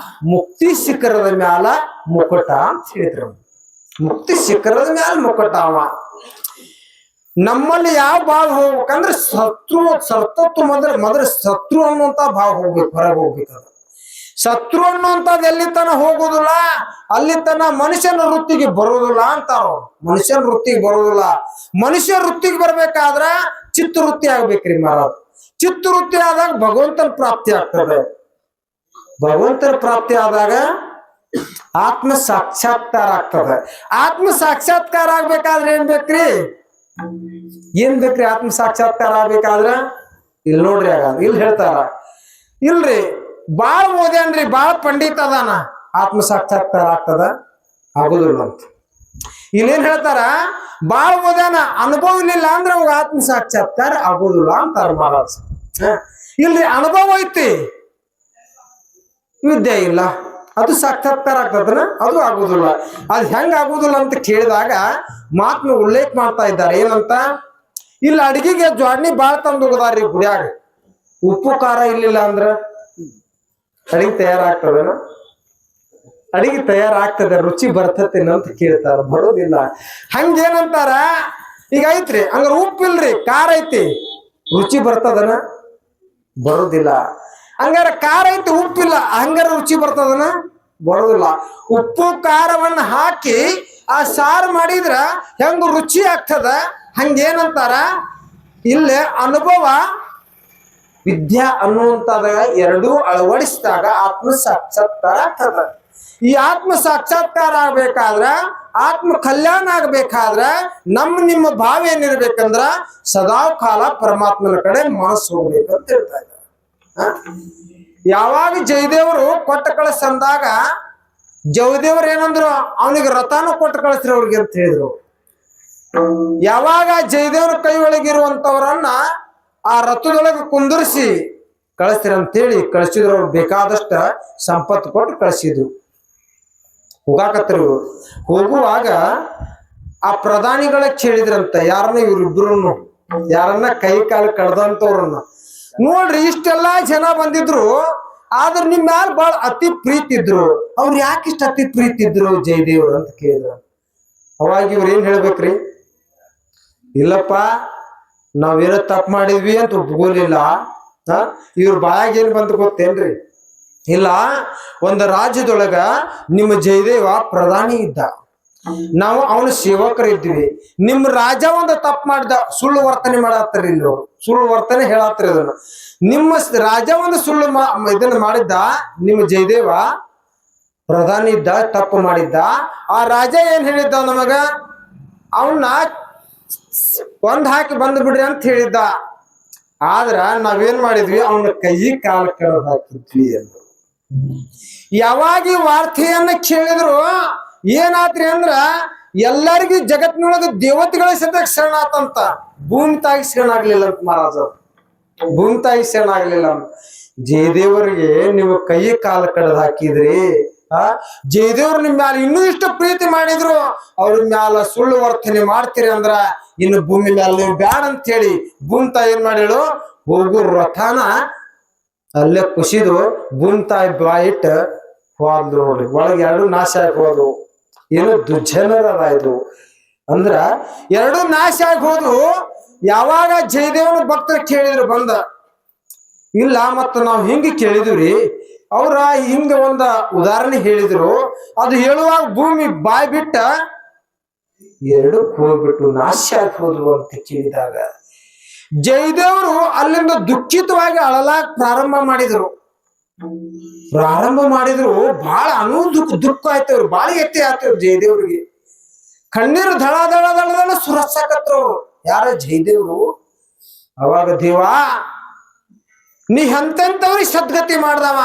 ಮುಕ್ತಿ ಶಿಖರದ ಮ್ಯಾಲ ಮುಕುಟ ಅಂತ ಹೇಳಿದ್ರು. ಮುಕ್ತಿ ಶಿಖರದ ಮ್ಯಾಲ ಮುಕುಟ. ಅವ ನಮ್ಮಲ್ಲಿ ಯಾವ ಭಾವ ಹೋಗ್ಬೇಕಂದ್ರೆ ಸರ್ತತ್ವ ಮೊದಲು ಶತ್ರು ಅನ್ನುವಂತ ಭಾವ ಹೋಗ್ಬೇಕು, ಹೊರಗೆ ಹೋಗ್ಬೇಕದ. ಶತ್ರು ಅನ್ನುವಂಥದ್ದು ಎಲ್ಲಿ ತನ ಹೋಗುದಿಲ್ಲ ಅಲ್ಲಿ ತನ ಮನುಷ್ಯನ ವೃತ್ತಿಗೆ ಬರುದಿಲ್ಲ ಅಂತಾರ. ಮನುಷ್ಯನ ವೃತ್ತಿಗೆ ಬರುದಿಲ್ಲ. ಮನುಷ್ಯ ವೃತ್ತಿಗೆ ಬರ್ಬೇಕಾದ್ರ ಚಿತ್ತವೃತ್ತಿ ಆಗ್ಬೇಕ್ರಿ ಮಹಾರಾಜ್. ಚಿತ್ತವೃತ್ತಿ ಆದಾಗ ಭಗವಂತನ ಪ್ರಾಪ್ತಿ ಆಗ್ತದೆ. ಭಗವಂತನ ಪ್ರಾಪ್ತಿ ಆದಾಗ ಆತ್ಮ ಸಾಕ್ಷಾತ್ಕಾರ ಆಗ್ತದೆ. ಆತ್ಮ ಸಾಕ್ಷಾತ್ಕಾರ ಆಗ್ಬೇಕಾದ್ರೆ ಏನ್ ಬೇಕ್ರಿ? ಏನ್ ಬೇಕ್ರಿ ಆತ್ಮ ಸಾಕ್ಷಾತ್ಕಾರ ಆಗ್ಬೇಕಾದ್ರ? ಇಲ್ಲಿ ನೋಡ್ರಿ, ಆಗ ಇಲ್ಲಿ ಹೇಳ್ತಾರ. ಇಲ್ರಿ, ಬಾಳ್ ಓದ್ಯಾನ್ರಿ, ಬಾಳ್ ಪಂಡಿತ ಅದಾನ, ಆತ್ಮ ಸಾಕ್ಷಾತ್ಕಾರ ಆಗ್ತದ? ಆಗುದಿಲ್ಲ ಅಂತ. ಇಲ್ಲೇನ್ ಹೇಳ್ತಾರ, ಬಾಳ್ ಓದ್ಯಾನ, ಅನುಭವ ಇರ್ಲಿಲ್ಲ ಅಂದ್ರೆ ಅವಾಗ ಆತ್ಮ ಸಾಕ್ಷಾತ್ಕಾರ ಆಗುದಿಲ್ಲ ಅಂತಾರ ಮಹಾರಾಜ್. ಇಲ್ರಿ, ಅನುಭವ ಐತಿ, ವಿದ್ಯೆ ಇಲ್ಲ, ಅದು ಸಾಕ್ಷಾತ್ಕಾರ ಆಗ್ತದನ? ಅದು ಆಗುದಿಲ್ಲ. ಅದು ಹೆಂಗ ಆಗುದಿಲ್ಲ ಅಂತ ಕೇಳಿದಾಗ ಮಾತ್ನ ಉಲ್ಲೇಖ ಮಾಡ್ತಾ ಇದ್ದಾರೆ. ಏನಂತ? ಇಲ್ಲಿ ಅಡಿಗೆಗೆ ಜ್ವಾಡ್ನಿ ಬಾಳ್ ತಂದೋಗದಾರ್ರಿ ಗುಡಿಯಾಗ. ಉಪ್ಪು ಖಾರ ಇರ್ಲಿಲ್ಲ ಅಂದ್ರ ಅಡಿಗೆ ತಯಾರಾಗ್ತದನ? ಅಡಿಗೆ ತಯಾರಾಗ್ತದೆ, ರುಚಿ ಬರ್ತತೇನ ಅಂತ ಕೇಳ್ತಾರ. ಬರೋದಿಲ್ಲ. ಹಂಗೇನಂತಾರ, ಈಗ ಐತ್ರಿ ಹಂಗಾರ ಉಪ್ಪಿಲ್ರಿ, ಖಾರ ಐತಿ, ರುಚಿ ಬರ್ತದನ? ಬರೋದಿಲ್ಲ. ಹಂಗಾರ ಖಾರ ಐತಿ, ಉಪ್ಪಿಲ್ಲ, ಹಂಗಾರ ರುಚಿ ಬರ್ತದನ? ಬರೋದಿಲ್ಲ. ಉಪ್ಪು ಖಾರವನ್ನ ಹಾಕಿ ಆ ಸಾರು ಮಾಡಿದ್ರ ಹೆಂಗ ರುಚಿ ಆಗ್ತದ, ಹಂಗೇನಂತಾರ ಇಲ್ಲೇ ಅನುಭವ ವಿದ್ಯಾ ಅನ್ನುವಂತಾದ ಎರಡೂ ಅಳವಡಿಸಿದಾಗ ಆತ್ಮ ಸಾಕ್ಷಾತ್ಕಾರ ಆಗ್ತದ. ಈ ಆತ್ಮ ಸಾಕ್ಷಾತ್ಕಾರ ಆಗ್ಬೇಕಾದ್ರ, ಆತ್ಮ ಕಲ್ಯಾಣ ಆಗ್ಬೇಕಾದ್ರ ನಿಮ್ಮ ಭಾವ ಏನಿರ್ಬೇಕಂದ್ರ ಸದಾ ಕಾಲ ಪರಮಾತ್ಮನ ಕಡೆ ಮನಸ್ಸು ಹೋಗ್ಬೇಕಂತ ಹೇಳ್ತಾ ಇದ್ದಾರೆ. ಯಾವಾಗ ಜಯದೇವರು ಕೊಟ್ಟ ಕಳಿಸಂದಾಗ ಜಯದೇವ್ರು ಏನಂದ್ರು, ಅವನಿಗೆ ರಥಾನು ಕೊಟ್ಟು ಕಳಿಸ್ರಿ ಅವ್ರಿಗೆ ಅಂತ ಹೇಳಿದ್ರು. ಯಾವಾಗ ಜಯದೇವ್ರ ಕೈ ಒಳಗಿರುವಂತವ್ರನ್ನ ಆ ರಥದೊಳಗೆ ಕುಂದರ್ಸಿ ಕಳಿಸ್ತೀರ ಅಂತೇಳಿ ಕಳಿಸಿದ್ರು. ಅವ್ರು ಬೇಕಾದಷ್ಟ ಸಂಪತ್ತು ಕೊಟ್ಟು ಕಳಿಸಿದ್ರು. ಹೋಗಾಕತ್ತರು. ಹೋಗುವಾಗ ಆ ಪ್ರಧಾನಿಗಳ ಕೇಳಿದ್ರಂತ, ಯಾರನ್ನ ಇವ್ರಿಬ್ರು, ಯಾರನ್ನ ಕೈ ಕಾಲು ಕಡ್ದಂತವ್ರನ್ನ. ನೋಡ್ರಿ, ಇಷ್ಟೆಲ್ಲಾ ಜನ ಬಂದಿದ್ರು, ಆದ್ರ ನಿಮ್ ಮ್ಯಾಲ ಬಾಳ ಅತಿ ಪ್ರೀತಿ ಇದ್ರು. ಅವ್ರು ಯಾಕಿಷ್ಟ ಅತಿ ಪ್ರೀತಿ ಇದ್ರು ಜಯದೇವ್ರು ಅಂತ ಕೇಳಿದ್ರು. ಅವಾಗ ಇವ್ರು ಏನ್ ಹೇಳ್ಬೇಕ್ರಿ? ಇಲ್ಲಪ್ಪ, ನಾವೇನೋ ತಪ್ಪು ಮಾಡಿದ್ವಿ ಅಂತ ಒಪ್ಕೋಲಿಲ್ಲ. ಇವ್ರ ಬಾಯಾಗ ಏನ್ ಬಂತು ಗೊತ್ತೇನ್ರಿ? ಇಲ್ಲ, ಒಂದು ರಾಜ್ಯದೊಳಗ ನಿಮ್ಮ ಜಯದೇವ ಪ್ರಧಾನಿ ಇದ್ದ, ನಾವು ಅವನ ಸೇವಕರಿದ್ವಿ. ನಿಮ್ ರಾಜ ಒಂದು ತಪ್ಪು ಮಾಡ್ದ, ಸುಳ್ಳು ವರ್ತನೆ ಮಾಡತ್ತರಿ, ಇಲ್ಲಿ ಸುಳ್ಳು ವರ್ತನೆ ಹೇಳತ್ತರಿ. ಅದನ್ನ ನಿಮ್ಮ ರಾಜ ಒಂದು ಸುಳ್ಳು ಇದನ್ನ ಮಾಡಿದ್ದ, ನಿಮ್ಮ ಜಯದೇವ ಪ್ರಧಾನಿ ಇದ್ದ, ತಪ್ಪು ಮಾಡಿದ್ದ. ಆ ರಾಜ ಏನ್ ಹೇಳಿದ್ದ ನಮಗ, ಅವನ್ನ ಒಂದ್ ಹಾಕಿ ಬಂದ್ ಬಿಡ್ರಿ ಅಂತ ಹೇಳಿದ್ದ. ಆದ್ರ ನಾವೇನ್ ಮಾಡಿದ್ವಿ ಅವನ ಕೈ ಕಾಲು ಕಳೆದು ಹಾಕಿದ್ವಿ ಅಂತ. ಯಾವಾಗ ಈ ವಾರ್ತೆಯನ್ನ ಕೇಳಿದ್ರು ಏನಾತ್ರಿ ಅಂದ್ರ ಎಲ್ಲರಿಗೂ ಜಗತ್ತಿನೊಳಗ ದೇವತೆಗಳ ಸತ ಶರಣಾತಂತ, ಭೂಮಿ ತಾಯಿ ಶರಣಾಗ್ಲಿಲ್ಲ ಅಂತ ಮಹಾರಾಜ. ಭೂಮಿ ತಾಯಿ ಶರಣಾಗ್ಲಿಲ್ಲ ಅಂತ ಜಯದೇವರಿಗೆ ನೀವು ಕೈ ಕಾಲು ಕಳೆದು ಹಾಕಿದ್ರಿ. ಜಯದೇವ್ರ ನಿಮ್ ಮ್ಯಾಲ ಇನ್ನೂ ಇಷ್ಟು ಪ್ರೀತಿ ಮಾಡಿದ್ರು ಅವ್ರ ಮ್ಯಾಲ ಸುಳ್ಳು ವರ್ತನೆ ಮಾಡ್ತೀರಿ ಅಂದ್ರ ಇನ್ನು ಭೂಮಿ ಮ್ಯಾಲ ನೀವು ಬ್ಯಾಡ ಅಂತ ಹೇಳಿ ಭೂಮಿ ತಾಯಿ ಏನ್ ಮಾಡಿಳು, ಹೋಗು ರಥನ ಅಲ್ಲೇ ಕುಸಿದು ಭೂಮಿ ತಾಯಿ ಬಾಯಿಟ್ಟ ಹೋದ್ಲು ನೋಡ್ರಿ. ಒಳಗೆ ಎರಡು ನಾಶ ಆಗಿ ಹೋದ್ವು. ಏನು ದುರ್ಜನರಾಯ್ತು ಅಂದ್ರ ಎರಡು ನಾಶ ಆಗಿ ಹೋದ್ವು. ಯಾವಾಗ ಜಯದೇವನ ಭಕ್ತರು ಕೇಳಿದ್ರು ಬಂದ, ಇಲ್ಲ ಮತ್ತ ನಾವ್ ಹಿಂಗ ಕೇಳಿದ್ವಿ, ಅವ್ರ ಹಿಂಗ ಒಂದ ಉದಾಹರಣೆ ಹೇಳಿದ್ರು. ಅದು ಹೇಳುವಾಗ ಭೂಮಿ ಬಾಯ್ ಬಿಟ್ಟ ಎರಡು ಹೋಗ್ಬಿಟ್ಟು ನಾಶ ಆಗಿ ಹೋದ್ವು ಅಂತ ಕೇಳಿದಾಗ ಜಯದೇವರು ಅಲ್ಲಿಂದ ದುಃಖಿತವಾಗಿ ಅಳಲಾಕ್ ಪ್ರಾರಂಭ ಮಾಡಿದ್ರು. ಬಹಳ ದುಃಖ ಆಯ್ತವ್ರು, ಬಾಳ ಎತ್ತಿ ಆಯ್ತವ್ರು ಜಯದೇವ್ರಿಗೆ. ಕಣ್ಣೀರು ದಳ ದಳ ದಳ ದಳ ಸುರಸಾಕತ್ರು ಯಾರ ಜಯದೇವ್ರು. ಅವಾಗ ದೇವಾ ನೀ ಎಂತೆಂತವ್ರಿಗೆ ಸದ್ಗತಿ ಮಾಡ್ದವ,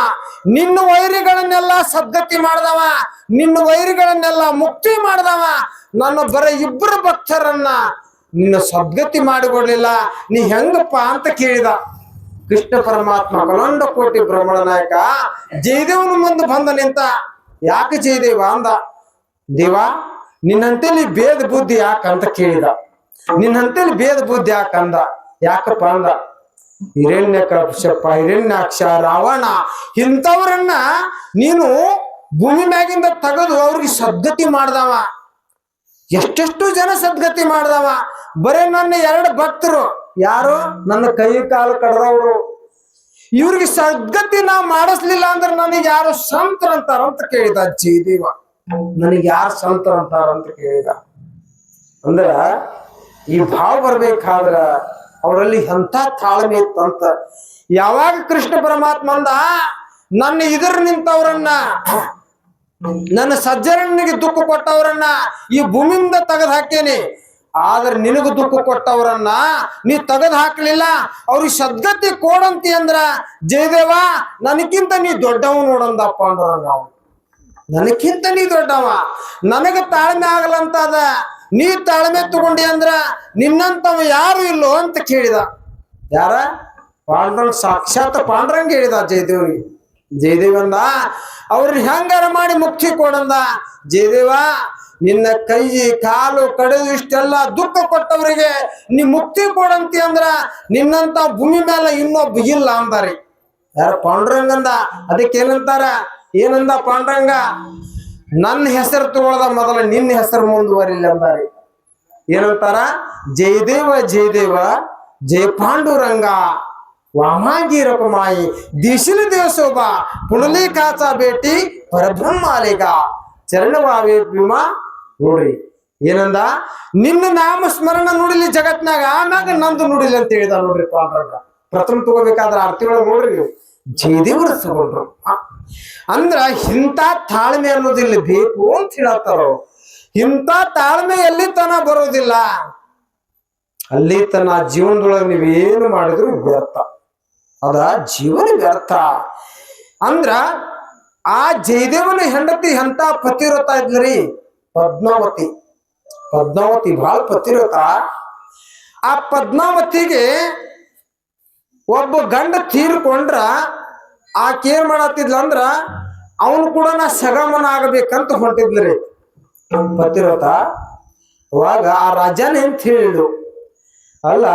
ನಿನ್ನ ವೈರಿಗಳನ್ನೆಲ್ಲ ಸದ್ಗತಿ ಮಾಡ್ದವ, ನಿನ್ನ ವೈರಿಗಳನ್ನೆಲ್ಲ ಮುಕ್ತಿ ಮಾಡ್ದವ, ನನ್ನ ಬರ ಇಬ್ಬರು ಭಕ್ತರನ್ನ ನಿನ್ನ ಸದ್ಗತಿ ಮಾಡಿಕೊಡ್ಲಿಲ್ಲ, ನೀ ಹೆಂಗಪ್ಪ ಅಂತ ಕೇಳಿದ. ಕೃಷ್ಣ ಪರಮಾತ್ಮ ಕಲಂಡ ಕೋಟಿ ಬ್ರಹ್ಮಣ ನಾಯಕ ಜಯದೇವನ ಮುಂದೆ ಬಂದ ನಿಂತ. ಯಾಕೆ ಜಯದೇವ ಅಂದ. ದೇವ ನಿನ್ನಂತೇಳಿ ಭೇದ ಬುದ್ಧಿ ಯಾಕಂತ ಕೇಳಿದ. ನಿನ್ನಂತೇಳಿ ಭೇದ ಬುದ್ಧಿ ಯಾಕಂದ. ಯಾಕಪ್ಪ ಅಂದ, ಹಿರಣ್ಯಕಶ್ಯಪ, ಹಿರಣ್ಯಾಕ್ಷ, ರಾವಣ ಇಂಥವ್ರನ್ನ ನೀನು ಭೂಮಿ ಮ್ಯಾಗಿಂದ ತೆಗೆದು ಅವ್ರಿಗೆ ಸದ್ಗತಿ ಮಾಡ್ದವ. ಎಷ್ಟೆಷ್ಟು ಜನ ಸದ್ಗತಿ ಮಾಡ್ದವ. ಬರೇ ನನ್ನ ಎರಡು ಭಕ್ತರು ಯಾರು, ನನ್ನ ಕೈ ಕಾಲು ಕಡ್ದವ್ರು, ಇವ್ರಿಗೆ ಸದ್ಗತಿ ನಾ ಮಾಡಿಸ್ಲಿಲ್ಲ ಅಂದ್ರೆ ನನಗೆ ಯಾರು ಸಂತರಂತಾರ ಅಂತ ಕೇಳಿದ ಜಯದೇವ. ನನಗೆ ಯಾರು ಸಂತರಂತಾರ ಅಂತ ಕೇಳಿದ. ಅಂದ್ರ ಈ ಭಾವ ಬರ್ಬೇಕಾದ್ರ ಅವರಲ್ಲಿ ಎಂಥ ತಾಳ್ಮೆ ಇತ್ತಂತ. ಯಾವಾಗ ಕೃಷ್ಣ ಪರಮಾತ್ಮ ಅಂದ, ನನ್ನ ಇದ್ರ ನಿಂತವ್ರನ್ನ, ನನ್ನ ಸಜ್ಜರನಿಗೆ ದುಃಖ ಕೊಟ್ಟವ್ರನ್ನ ಈ ಭೂಮಿಯಿಂದ ತೆಗೆದು ಹಾಕೇನಿ, ಆದ್ರೆ ನಿನಗ ದುಃಖ ಕೊಟ್ಟವ್ರನ್ನ ನೀ ತೆಗೆದು ಹಾಕ್ಲಿಲ್ಲ, ಅವ್ರಿಗೆ ಸದ್ಗತಿ ಕೊಡಂತಿ ಅಂದ್ರ ಜಯದೇವ ನನಕ್ಕಿಂತ ನೀ ದೊಡ್ಡವ ನೋಡಂದಪ್ಪ ಅಂದ್ರ ನಾವು. ನನಕ್ಕಿಂತ ನೀ ದೊಡ್ಡವ, ನನಗ ತಾಳ್ಮೆ ಆಗಲಂತ ಅದ, ನೀ ತಾಳ್ಮೆ ತಗೊಂಡಿ ಅಂದ್ರ ನಿನ್ನಂತವ ಯಾರು ಇಲ್ಲೋ ಅಂತ ಕೇಳಿದ. ಯಾರ? ಪಾಂಡ್ರಂಗ್, ಸಾಕ್ಷಾತ್ ಪಾಂಡ್ರಂಗ್ ಹೇಳಿದ ಜಯದೇವ್ರಿಗೆ. ಜಯದೇವಂದ ಅವ್ರನ್ನ ಹೆಂಗಾರ ಮಾಡಿ ಮುಕ್ತಿ ಕೊಡಂದ. ಜಯದೇವ ನಿನ್ನ ಕೈ ಕಾಲು ಕಡೆದು ಇಷ್ಟೆಲ್ಲ ದುಃಖ ಕೊಟ್ಟವರಿಗೆ ನೀ ಮುಕ್ತಿ ಕೊಡಂತಿ ಅಂದ್ರ ನಿನ್ನಂತ ಭೂಮಿ ಮೇಲೆ ಇನ್ನೊಬ್ಬ ಇಲ್ಲ ಅಂದಾರಿ. ಯಾರ? ಪಾಂಡುರಂಗಂದ. ಅದಕ್ಕೆ ಏನಂತಾರ, ಏನಂದ ಪಾಂಡುರಂಗ, ನನ್ನ ಹೆಸರು ತಗೊಳ್ದ ಮೊದಲ ನಿನ್ನ ಹೆಸರು ಮುಂದುವರಿಲ್ಲ ಅಂದಾರಿ. ಏನಂತಾರ? ಜಯದೇವ ಜಯದೇವ ಜಯ ಪಾಂಡುರಂಗ ವಾಮಾಗಿ ರಕಮಾಯಿ ದಿಶಿನ ದೇವಸೋಬ ಪುಣಲಿ ಕಾಚಾ ಬೇಟಿ ಪರಬ್ರಹ್ಮಾಲಿಗ ಚರಣವಾವೆ ಭೀಮ. ನೋಡ್ರಿ ಏನಂದ, ನಿನ್ನ ನಾಮ ಸ್ಮರಣ ನುಡಿಲಿ ಜಗತ್ನಾಗ, ಆಮ್ಯಾಗ ನಂದು ನುಡಿಲಿ ಅಂತ ಹೇಳಿದ. ನೋಡ್ರಿ ಪಾಂಡುರಂಗ ಪ್ರಥಮ ತಗೋಬೇಕಾದ್ರ ಆರ್ತಿಗಳು ನೋಡ್ರಿ ನೀವು ಜಯದೇವ್ರ ತಗೊಂಡ್ರು. ಅಂದ್ರ ಇಂಥ ತಾಳ್ಮೆ ಅನ್ನೋದಿಲ್ಲ ಬೇಕು ಅಂತ ಹೇಳತ್ತಾರ. ಇಂಥ ತಾಳ್ಮೆ ಎಲ್ಲಿ ತನ ಬರೋದಿಲ್ಲ, ಅಲ್ಲಿ ತನ ಜೀವನದೊಳಗೆ ನೀವೇನು ಮಾಡಿದ್ರು ವ್ಯರ್ಥ. ಅದ ಜೀವನ ವ್ಯರ್ಥ. ಅಂದ್ರ ಆ ಜಯದೇವನ ಹೆಂಡತಿ ಎಂತ ಪತಿವ್ರತ ಇದ್ಲರಿ, ಪದ್ಮಾವತಿ. ಪದ್ಮಾವತಿ ಬಹಳ ಪತಿವ್ರತ. ಆ ಪದ್ಮಾವತಿಗೆ ಒಬ್ಬ ಗಂಡ ತೀರ್ಕೊಂಡ್ರ ಆಕೆ ಏನ್ ಮಾಡತ್ತಿದ್ಲ ಅಂದ್ರ ಅವನು ಕೂಡ ನಾ ಸಗಮನ ಆಗಬೇಕಂತ ಹೊಂಟಿದ್ಲರಿ ಪತಿವ್ರತ. ಅವಾಗ ಆ ರಾಜನ ಅಂತ ಹೇಳಿದ್ರು, ಅಲ್ಲ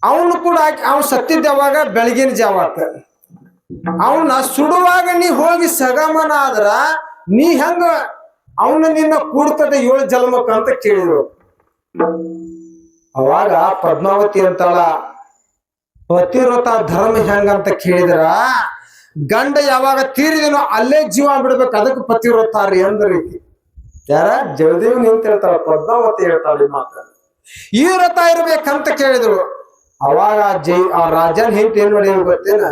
ಅವನು ಕೂಡ ಅವನು ಸತ್ತಿದ್ದ ಯಾವಾಗ ಬೆಳಗಿನ ಜಾವಕ್ಕ, ಅವನ್ನ ಸುಡುವಾಗ ನೀ ಹೋಗಿ ಸಗಮನ ಆದ್ರ ನೀ ಹೆಂಗ ಅವನು ನಿನ್ನ ಕೂಡ್ತದೆ 7 ಜನ್ಮಕ್ಕ ಅಂತ ಕೇಳಿದ್ರು. ಅವಾಗ ಪದ್ಮಾವತಿ ಅಂತಾಳ, ಪತಿವ್ರತ ಧರ್ಮ ಹೆಂಗಂತ ಕೇಳಿದ್ರ ಗಂಡ ಯಾವಾಗ ತೀರಿದನೋ ಅಲ್ಲೇ ಜೀವ ಬಿಡ್ಬೇಕು, ಅದಕ್ಕೆ ಪತಿವ್ರತ ರೀ ಅಂದ್ರಿ. ಯಾರ? ಜಯದೇವ್ ನಿಂತಿರ್ತಾಳ, ಪದ್ಮಾವತಿ ಹೇಳ್ತಾಳ ಮಾತ್ರ. ಈ ವ್ರತ ಇರ್ಬೇಕಂತ ಕೇಳಿದ್ರು. ಅವಾಗ ಆ ರಾಜನ್ ಹೆಂಡತಿ ಏನ್ ಮಾಡಿ ಗೊತ್ತೇನ,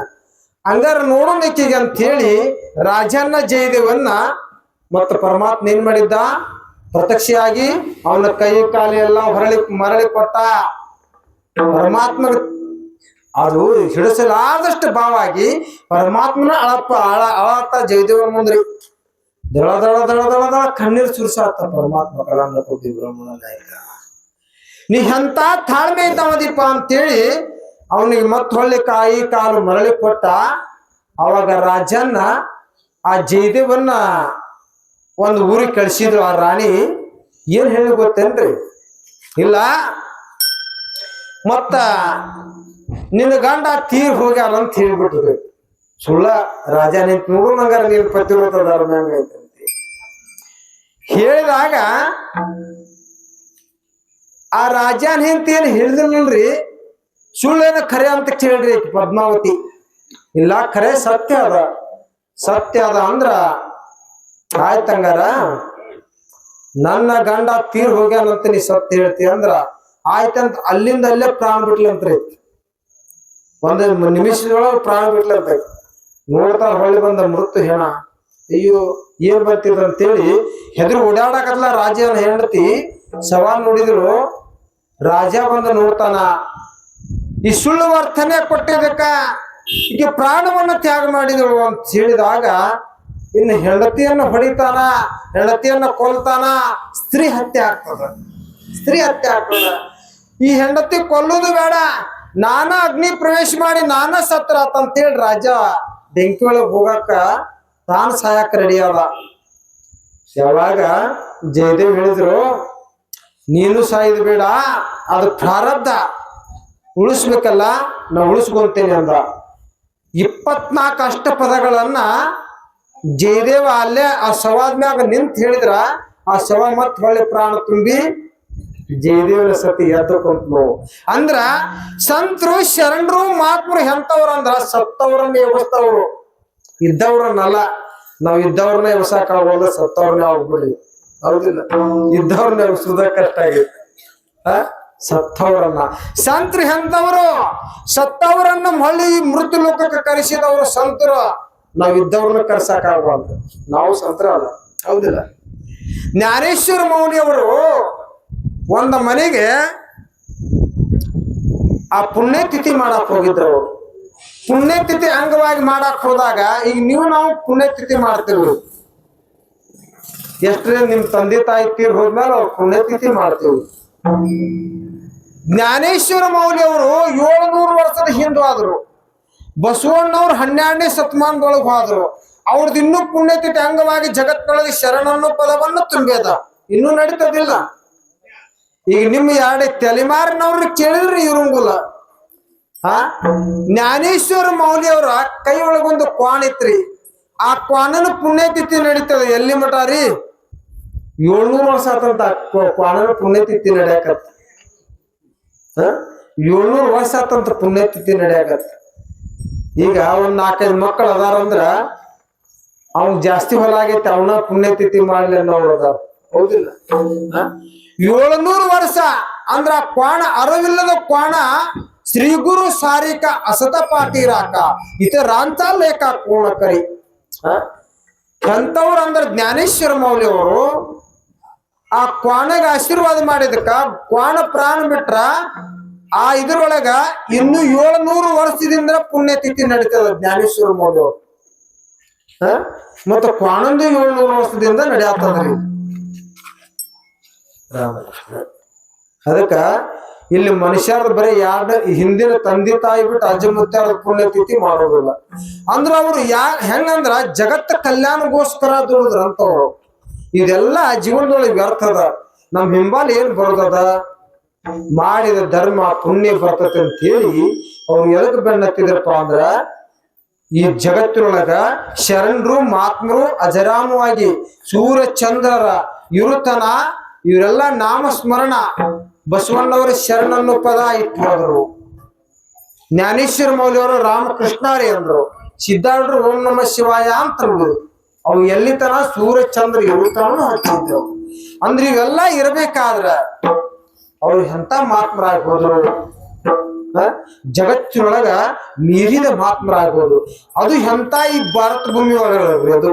ಹಂಗಾರ ನೋಡೋಣಿಕೆಗೆ ಅಂತ ಹೇಳಿ ರಾಜನ್ನ ಜಯದೇವನ್ನ ಮತ್ತ ಪರಮಾತ್ಮ ಏನ್ ಮಾಡಿದ್ದ, ಪ್ರತ್ಯಕ್ಷವಾಗಿ ಅವನ ಕೈ ಕಾಲಿ ಎಲ್ಲ ಮರಳಿ ಕೊಟ್ಟ. ಪರಮಾತ್ಮ ಅದು ಹಿಡಿಸಲಾದಷ್ಟು ಭಾವಾಗಿ ಪರಮಾತ್ಮನ ಅಳತ್ತ ಜಯದೇವ ಮುಂದ್ರಿ ದಳ ದಳ ದಳ ದಳ ದಳ ಕಣ್ಣೀರು ಸುರಿಸಾತ ಪರಮಾತ್ಮ ಕಲಾಂದ್ರ ಕೊಟ್ಟಿ ಬ್ರಹ್ಮಣ ನಾಯಕ. ನೀ ಎಂತ ತಾಳ್ಮೆ ಇದ್ದಾವದೀಪ ಅಂತೇಳಿ ಅವನಿಗೆ ಮತ್ ಹೊಳ್ಳಿ ಕಾಯಿ ಕಾಲು ಮರಳಿ ಕೊಟ್ಟ. ಅವಾಗ ರಾಜನ್ನ ಆ ಜಯದೇವನ್ನ ಒಂದು ಊರಿಗೆ ಕಳಿಸಿದ್ರು. ಆ ರಾಣಿ ಏನ್ ಹೇಳಿ ಗೊತ್ತೇನ್ರಿ, ಇಲ್ಲ ಮತ್ತ ನಿನ್ನ ಗಂಡ ತೀರ್ ಹೋಗ್ಯಾರ ಅಂತ ಹೇಳ್ಬಿಟ್ಟಿದ್ರು. ಸುಳ್ಳ ರಾಜ ನಿಂತ ನೋಡು ನಂಗಾರ ನೀನ್ ಪತಿರೋಧ ಧರ್ಮ ಹೆಂಗೈತೆ ಹೇಳಿದಾಗ ಆ ರಾಜನ ಹೆಂತ ಏನ್ ಹೇಳಿದ್ರಿ, ಸುಳ್ಳೇನ ಖರೆ ಅಂತ ಕೇಳ್ರಿ ಪದ್ಮಾವತಿ. ಇಲ್ಲ ಖರೆ ಸತ್ಯ ಅದ, ಸತ್ಯ ಅದ ಅಂದ್ರ ಆಯ್ತಂಗಾರ ನನ್ನ ಗಂಡ ತೀರ್ ಹೋಗ್ಯಾನಂತ ನೀ ಸತ್ಯ ಹೇಳ್ತಿ ಅಂದ್ರ ಆಯ್ತಂತ ಅಲ್ಲಿಂದ ಅಲ್ಲೇ ಪ್ರಾಣ ಬಿಟ್ಲಂತ್ರಿ. ಒಂದು ನಿಮಿಷದೊಳಗೆ ಪ್ರಾಣ ಬಿಟ್ಲಂತ. ನೋಡ್ತಾ ಹೊಳ್ಳಿ ಬಂದ ಮೃತ್ಯು ಹೆಣ. ಅಯ್ಯೋ ಏನ್ ಬರ್ತಿದ್ರ ಅಂತೇಳಿ ಹೆದ್ರು ಓಡಾಡಕತ್ಲ ರಾಜನ ಹೆಂಡತಿ ಸವಾಲ್ ನೋಡಿದ್ರು. ರಾಜ ಬಂದ ನೋಡ್ತಾನ, ಈ ಸುಳ್ಳು ವರ್ತನೆ ಕೊಟ್ಟಿದ್ದಕ್ಕ ಈಗ ಪ್ರಾಣವನ್ನ ತ್ಯಾಗ ಮಾಡಿದಳು ಅಂತ ಹೇಳಿದಾಗ ಇನ್ನು ಹೆಂಡತಿಯನ್ನ ಹೊಡಿತಾನ, ಹೆಂಡತಿಯನ್ನ ಕೊಲ್ತಾನ, ಸ್ತ್ರೀ ಹತ್ಯೆ ಆಗ್ತದ, ಸ್ತ್ರೀ ಹತ್ಯೆ ಆಗ್ತದ. ಈ ಹೆಂಡತಿ ಕೊಲ್ಲುದು ಬೇಡ, ನಾನ ಅಗ್ನಿ ಪ್ರವೇಶ ಮಾಡಿ ನಾನ ಸತ್ರ ಅಂತೇಳಿ ರಾಜ ಬೆಂಕಿ ಒಳಗೆ ಹೋಗಾಕ ತಾನು ಸಾಯಕ ರೆಡಿ ಅದ. ಯಾವಾಗ ಜಯದೇವ್ ಹೇಳಿದ್ರು ನೀನು ಸಾಯ್ದು ಬೇಡ, ಅದು ಪ್ರಾರಬ್ಧ, ಉಳಿಸ್ಬೇಕಲ್ಲ ನಾ ಉಳಿಸ್ಕೊಂತೇನೆ ಅಂದ. 24 ಅಷ್ಟಪದಗಳನ್ನ ಜಯದೇವ ಅಲ್ಲೇ ಆ ಶವಾದ್ಮ್ಯಾಗ ನಿಂತ ಹೇಳಿದ್ರ ಆ ಶವ ಮತ್ ಹೊಳ್ಳಿ ಪ್ರಾಣ ತುಂಬಿ ಜಯದೇವನ ಸತಿ ಎದ್ದು ಕುಂತ್ಲು. ಅಂದ್ರ ಸಂತರು ಶರಣರು ಮಹಾತ್ಮರು ಎಂತವ್ರ ಅಂದ್ರ ಸತ್ತವ್ರನ್ನ ಎಬ್ಬಿಸ್ತವ್ರು, ಇದ್ದವ್ರನ್ನಲ್ಲ. ನಾವ್ ಇದ್ದವ್ರನ್ನ ಎಬ್ಸಕ್ ಆಗೋದು, ಸತ್ತವ್ರನ್ನ ಹೋಗ್ಬಿಡಿ. ಹೌದಿಲ್ಲ, ಇದ್ದವ್ರನ್ನ ಎಬ್ಸುದ ಕಷ್ಟ ಆಗೈತಿ. ಸತ್ತವರನ್ನ ಸಂತರು ಎಂತವ್ರು, ಸತ್ತವರನ್ನ ಹೊಳ್ಳಿ ಮೃತ್ಯು ಲೋಕಕ್ಕೆ ಕರೆಸಿದವರು ಸಂತರು. ನಾವ್ ಇದ್ದವ್ರನ್ನ ಕರ್ಸಕ್ ಆಗಬಾರ್ದು, ನಾವು ಸಂತರ ಅಲ್ಲ. ಹೌದಿಲ್ಲ, ಜ್ಞಾನೇಶ್ವರ ಮೌನಿಯವರು ಒಂದ ಮನೆಗೆ ಆ ಪುಣ್ಯತಿಥಿ ಮಾಡಕ್ ಹೋಗಿದ್ರು. ಅವರು ಪುಣ್ಯತಿಥಿ ಅಂಗವಾಗಿ ಮಾಡಕ್ ಹೋದಾಗ ಈಗ ನಾವು ಪುಣ್ಯತಿಥಿ ಮಾಡ್ತೇವೆ. ಎಷ್ಟ್ರೆ ನಿಮ್ ತಂದೆ ತಾಯಿ ತೀರ್ ಹೋದ್ಮೇಲೆ ಅವ್ರು ಪುಣ್ಯತಿಥಿ ಮಾಡ್ತೇವೆ. ಜ್ಞಾನೇಶ್ವರ ಮೌಲ್ಯವರು 700 ವರ್ಷದ ಹಿಂದೆ ಆದ್ರು. ಬಸವಣ್ಣವ್ರು 12ನೇ ಶತಮಾನದೊಳಗೆ ಹೋದ್ರು. ಅವ್ರದ್ದು ಇನ್ನೂ ಪುಣ್ಯತಿಥಿ ಅಂಗವಾಗಿ ಜಗತ್ತಿನೊಳಗೆ ಶರಣನ್ನು ಪದವನ್ನು ತುಂಬೇದ, ಇನ್ನೂ ನಡೀತದಿಲ್ಲ. ಈಗ ನಿಮ್ಮ 2 ತಲೆಮಾರಿನವ್ರನ್ನ ಕೇಳಿದ್ರಿ ಇರಂಗುಲ್ಲ. ಜ್ಞಾನೇಶ್ವರ ಮೌಲ್ಯವರ ಕೈ ಒಳಗೊಂದು ಕ್ವಾಣ ಇತ್ರಿ. ಆ ಕ್ವಾಣನ ಪುಣ್ಯತಿಥಿ ನಡೀತದ. ಎಲ್ಲಿ ಮಠ ರೀ? 700 ವರ್ಷ ಆತಂತ ಕ್ವಾಣನ ಪುಣ್ಯತಿಥಿ ನಡೆಯಕತ್ತ. 700 ವರ್ಷ ಆತಂತ ಪುಣ್ಯತಿಥಿ ನಡೆಯಕತ್ತ. ಈಗ ಒಂದ್ 4-5 ಮಕ್ಕಳು ಅದಾರಂದ್ರ ಅವ್ನ್ ಜಾಸ್ತಿ ಹೊಲ ಆಗೈತಿ, ಅವನ ಪುಣ್ಯತಿಥಿ ಮಾಡ್ಲಿ ಅನ್ನೋರು ಅದಾರ. ಹೌದಿಲ್ಲ, 700 ವರ್ಷ ಅಂದ್ರ ಕ್ವಾಣ ಅರಿವಿಲ್ಲದ ಕ್ವಾಣ ಶ್ರೀ ಗುರು ಸಾರಿಕ ಅಸತ ಪಾಟಿರಾಕ ಇತರಾಂತ ಲೇಖ ಕೋಣ ಕರಿ. ಎಂತವ್ರು ಅಂದ್ರ ಜ್ಞಾನೇಶ್ವರ ಮೌಲ್ಯವರು ಆ ಕ್ವಾಣಗ ಆಶೀರ್ವಾದ ಮಾಡಿದಕ್ಕ ಕ್ವಾಣ ಪ್ರಾಣ ಬಿಟ್ರ ಆ ಇದ್ರೊಳಗ ಇನ್ನು 700 ವರ್ಷದಿಂದ ಪುಣ್ಯತಿಥಿ ನಡೀತದ ಜ್ಞಾನೇಶ್ವರ ಮೌಲ್ಯವರು. ಮತ್ತ ಕ್ವಾಣಂದು 700 ವರ್ಷದಿಂದ ನಡೆಯತ್ತದ್ರಿ. ಅದಕ್ಕ ಇಲ್ಲಿ ಮನುಷ್ಯರ ಬರೀ ಹಿಂದಿನ ತಂದೆ ತಾಯಿ ಬಿಟ್ಟು ಅಜ್ಜ ಮುತ್ತಾರ ಪುಣ್ಯತಿಥಿ ಮಾಡೋದಿಲ್ಲ. ಅಂದ್ರ ಅವ್ರು ಹೆಂಗಂದ್ರ ಜಗತ್ತ ಕಲ್ಯಾಣಗೋಸ್ಕರ ದುಡಿದ್ರಂತವ್ರು. ಇದೆಲ್ಲ ಜೀವನದೊಳಗೆ ವ್ಯರ್ಥದ. ನಮ್ ಹಿಂಬಾಲ ಏನ್ ಬರೋದದ, ಮಾಡಿದ ಧರ್ಮ ಪುಣ್ಯ ಬರ್ತತೆ ಅಂತ ಹೇಳಿ ಅವ್ರು ಎದಕ್ ಬೆನ್ನತ್ತಿದ್ರಪ್ಪ ಅಂದ್ರ ಈ ಜಗತ್ತಿನೊಳಗ ಶರಣರು ಮಹಾತ್ಮರು ಅಜರಾಮವಾಗಿ ಸೂರ್ಯ ಚಂದ್ರರ ಇರುತನ ಇವರೆಲ್ಲ ನಾಮಸ್ಮರಣ ಬಸವಣ್ಣವರ ಶರಣನ್ನು ಪದ ಇಟ್ಟು ಹೋದ್ರು. ಜ್ಞಾನೇಶ್ವರ ಮೌಲ್ಯವರು ರಾಮಕೃಷ್ಣರೇ ಅಂದ್ರು. ಸಿದ್ಧಾರ್ಥರು ಓಂ ನಮ ಶಿವಾಯ ಅಂತ ಅಂದ್ರು. ಅವು ಎಲ್ಲಿ ತನ ಸೂರ್ಯ ಚಂದ್ರ ಇರುತನ ಹಚ್ಚಿದ್ರು. ಅಂದ್ರೆ ಇವೆಲ್ಲ ಇರ್ಬೇಕಾದ್ರ ಅವ್ರು ಎಂತ ಮಹಾತ್ಮರಾಗ್ಬೋದು, ಜಗತ್ತಿನೊಳಗ ಮೀರಿದ ಮಹಾತ್ಮರಾಗ್ಬೋದು. ಅದು ಎಂತ ಈ ಭಾರತ ಭೂಮಿ ಒಳಗೆ ಅದು